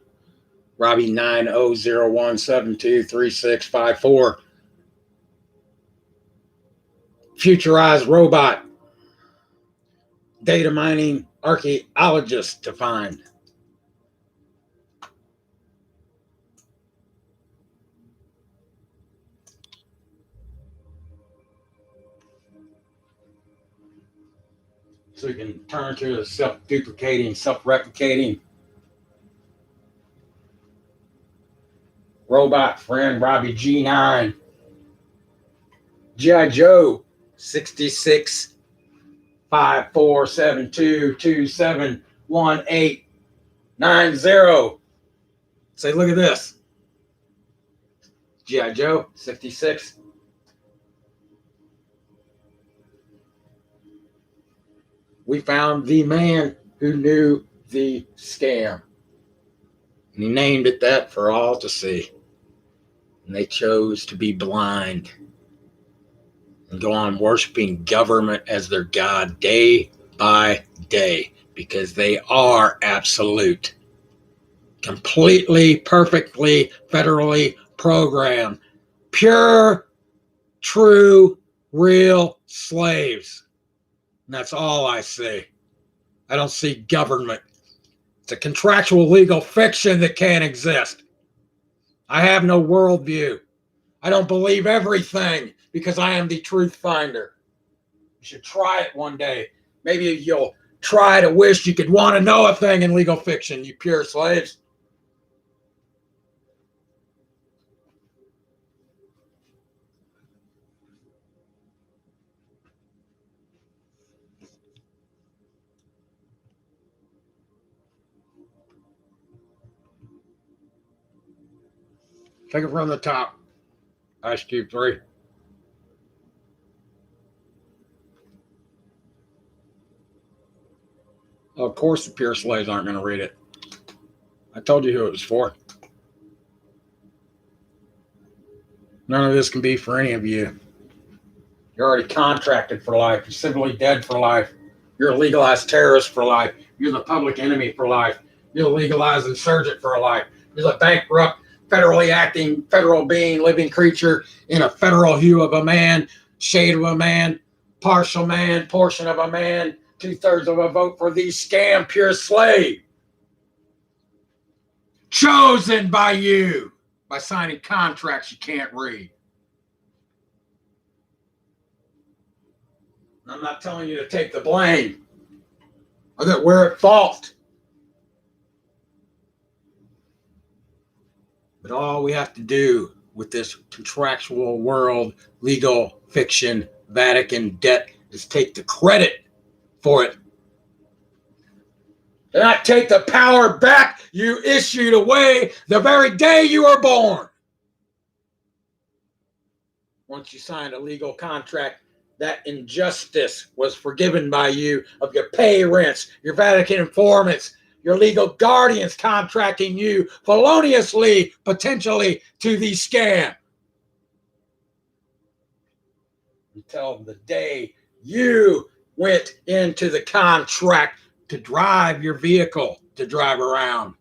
Speaker 6: Robbie 9001723654. Futurized robot. Data mining archaeologist to find. So you can turn to a self-duplicating, self-replicating robot friend, Robbie G9. G.I. Joe 66 5472 271890. Say, look at this. G.I. Joe 66. We found the man who knew the scam. And he named it that for all to see. And they chose to be blind.
Speaker 7: and go on worshiping government as their God day by day, because they are absolute, completely, perfectly, federally programmed, pure, true, real slaves. And that's all I see. I don't see government. It's a contractual legal fiction that can't exist. I have no worldview. I don't believe everything because I am the truth finder. You should try it one day. Maybe you'll try to wish you could want to know a thing in legal fiction, you pure slaves. Take it from the top. Ice Cube 3. Of course, the pure slaves aren't going to read it. I told you who it was for. None of this can be for any of you. You're already contracted for life. You're civilly dead for life. You're a legalized terrorist for life. You're the public enemy for life. You're the legalized insurgent for life. You're the bankrupt, federally acting, federal being, living creature in a federal hue of a man, shade of a man, partial man, portion of a man, 2/3 of a vote for the scam pure slave. Chosen by you by signing contracts you can't read. I'm not telling you to take the blame or that we're at fault. But all we have to do with this contractual world, legal fiction, Vatican debt is take the credit for it. And not take the power back you issued away the very day you were born. Once you signed a legal contract, that injustice was forgiven by you of your pay rents, your Vatican informants, your legal guardians contracting you feloniously, potentially, to the scam. Until the day you went into the contract to drive your vehicle, to drive around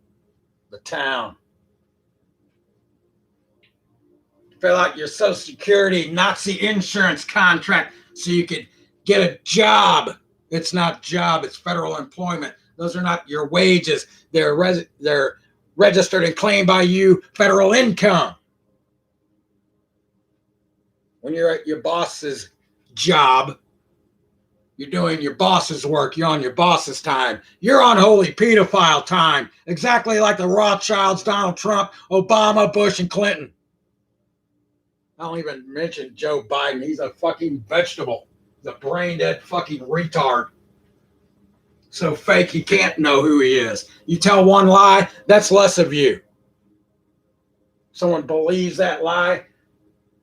Speaker 7: the town. Fill out your Social Security Nazi insurance contract so you could get a job. It's not job, it's federal employment. Those are not your wages. They're registered and claimed by you federal income. When you're at your boss's job, you're doing your boss's work. You're on your boss's time. You're on holy pedophile time, exactly like the Rothschilds, Donald Trump, Obama, Bush, and Clinton. I don't even mention Joe Biden. He's a fucking vegetable. He's a brain-dead fucking retard. So fake he can't know who he is. You tell one lie, that's less of you. Someone believes that lie,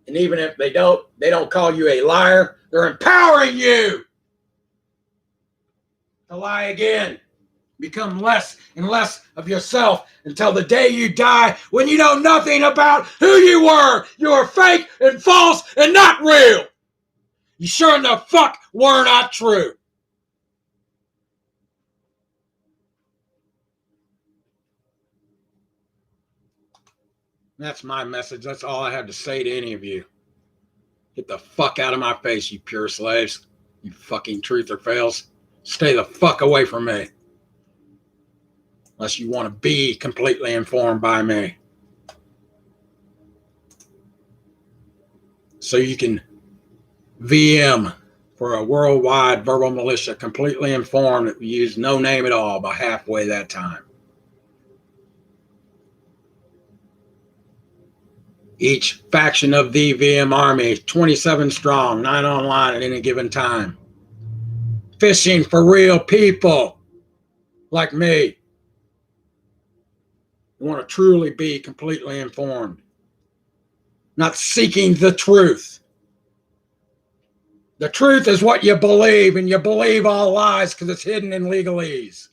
Speaker 7: and even if they don't call you a liar. They're empowering you to lie again. Become less and less of yourself until the day you die, when you know nothing about who you were. You were fake and false and not real. You sure in the fuck were not true. That's my message. That's all I have to say to any of you. Get the fuck out of my face, you pure slaves. You fucking truther fails. Stay the fuck away from me. Unless you want to be completely informed by me. So you can VM for a worldwide verbal militia, completely informed, that we use no name at all by halfway that time. Each faction of the VM army, 27 strong, 9 online at any given time. Fishing for real people like me. You want to truly be completely informed. Not seeking the truth. The truth is what you believe, and you believe all lies because it's hidden in legalese.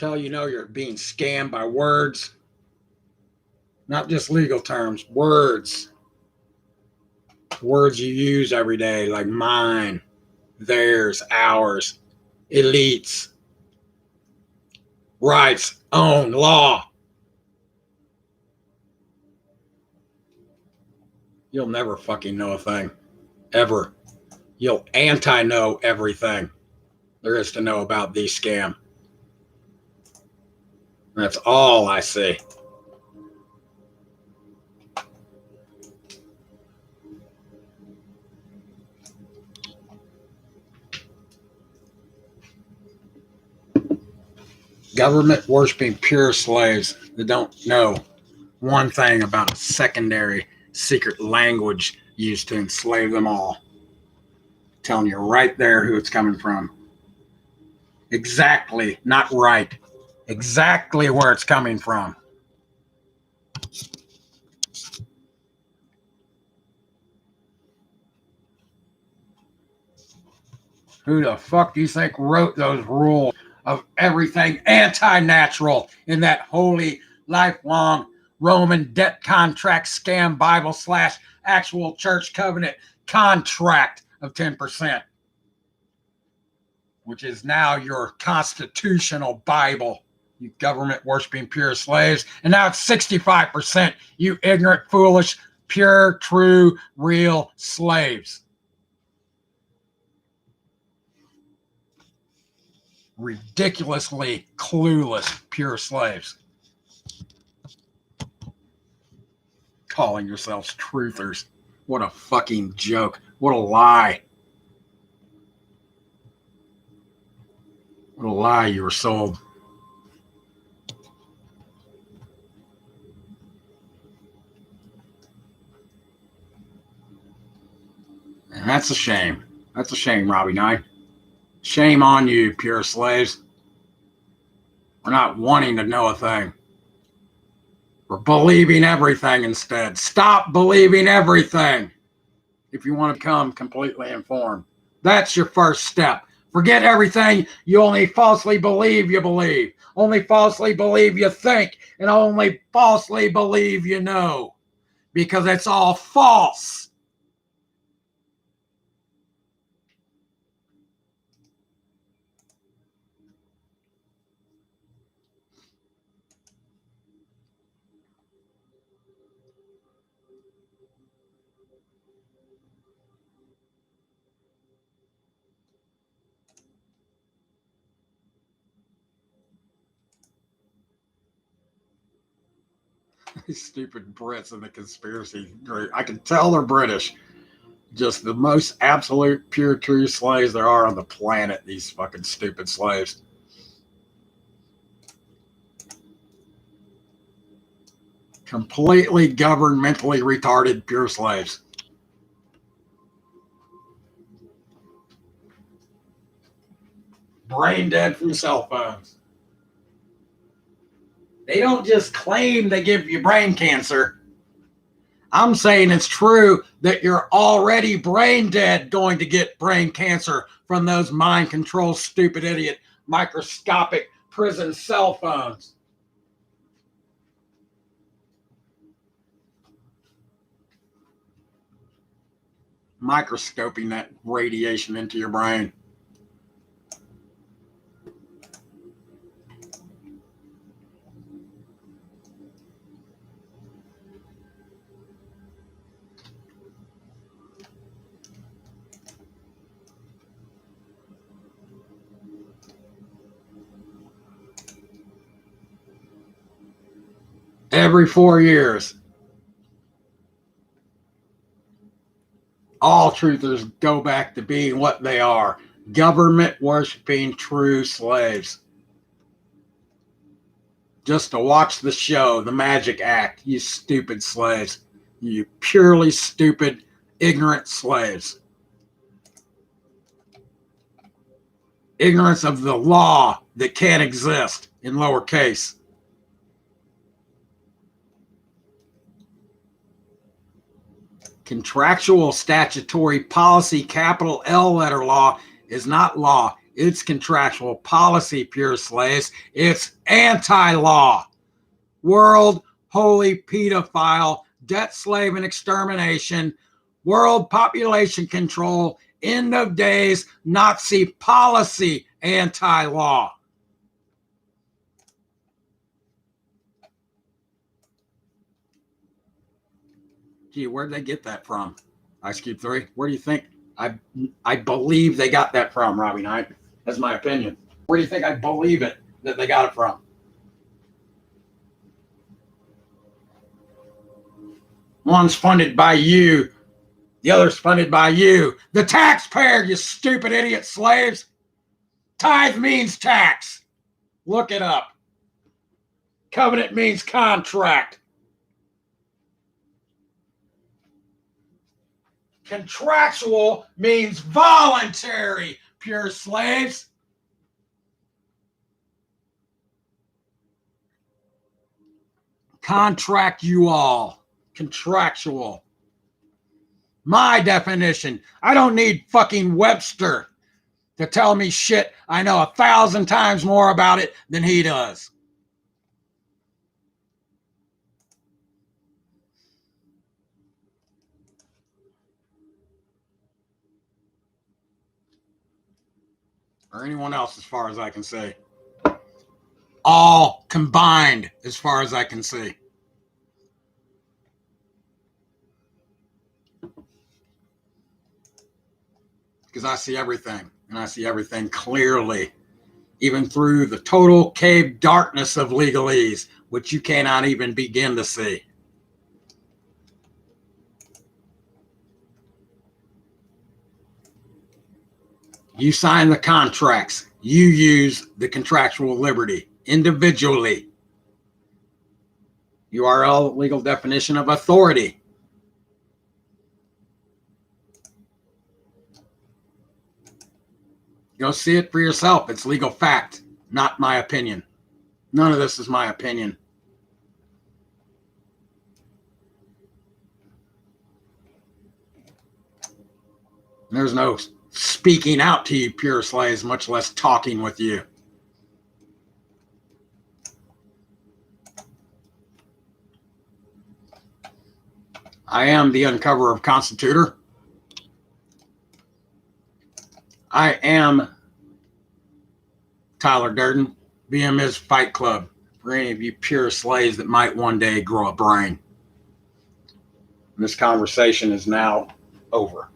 Speaker 6: until you know you're being scammed by words. Not just legal terms, words. Words you use every day, like mine, theirs, ours, elites, rights, own, law. You'll never fucking know a thing. Ever. You'll anti-know everything there is to know about the scam. That's all I see. Government worshiping pure slaves that don't know one thing about a secondary secret language used to enslave them all. Telling you right there who it's coming from. Exactly, not right. Exactly where it's coming from. Who the fuck do you think wrote those rules of everything anti-natural in that holy, lifelong Roman debt contract scam Bible / actual church covenant contract of 10%, which is now your constitutional Bible, you government worshiping pure slaves. And now it's 65%, you ignorant, foolish, pure, true, real slaves. Ridiculously clueless, pure slaves. Calling yourselves truthers. What a fucking joke. What a lie. What a lie you were sold. And that's a shame. That's a shame, Robbie Knight. Shame on you, pure slaves. We're not wanting to know a thing. We're believing everything instead. Stop believing everything if you want to become completely informed. That's your first step. Forget everything you only falsely believe you believe. Only falsely believe you think. And only falsely believe you know. Because it's all false. These stupid Brits in the conspiracy group. I can tell they're British. Just the most absolute pure true slaves there are on the planet, these fucking stupid slaves. Completely governmentally retarded pure slaves. Brain dead from cell phones. They don't just claim they give you brain cancer. I'm saying it's true that you're already brain dead going to get brain cancer from those mind control stupid idiot microscopic prison cell phones. Microscoping that radiation into your brain. Every 4 years, all truthers go back to being what they are, government worshiping true slaves. Just to watch the show, the magic act, you stupid slaves. You purely stupid, ignorant slaves. Ignorance of the law that can't exist in lowercase. Contractual statutory policy, capital L letter law, is not law. It's contractual policy, pure slaves. It's anti-law. World holy pedophile, debt, slave, and extermination, world population control, end of days, Nazi policy, anti-law. Gee, where'd they get that from? Ice Cube 3? Where do you think? I believe they got that from, Robbie Knight. That's my opinion. Where do you think I believe it that they got it from? One's funded by you. The other's funded by you. The taxpayer, you stupid idiot slaves. Tithe means tax. Look it up. Covenant means contract. Contractual means voluntary, pure slaves. Contract you all. Contractual. My definition. I don't need fucking Webster to tell me shit. I know 1,000 times more about it than he does. Or anyone else, as far as I can see. All combined, as far as I can see. Because I see everything, and I see everything clearly, even through the total cave darkness of legalese, which you cannot even begin to see. You sign the contracts. You use the contractual liberty individually. URL, legal definition of authority. Go see it for yourself. It's legal fact, not my opinion. None of this is my opinion. There's no speaking out to you, pure slaves, much less talking with you. I am the uncover of Constitutor. I am Tyler Durden. BM is Fight Club for any of you pure slaves that might one day grow a brain. This conversation is now over.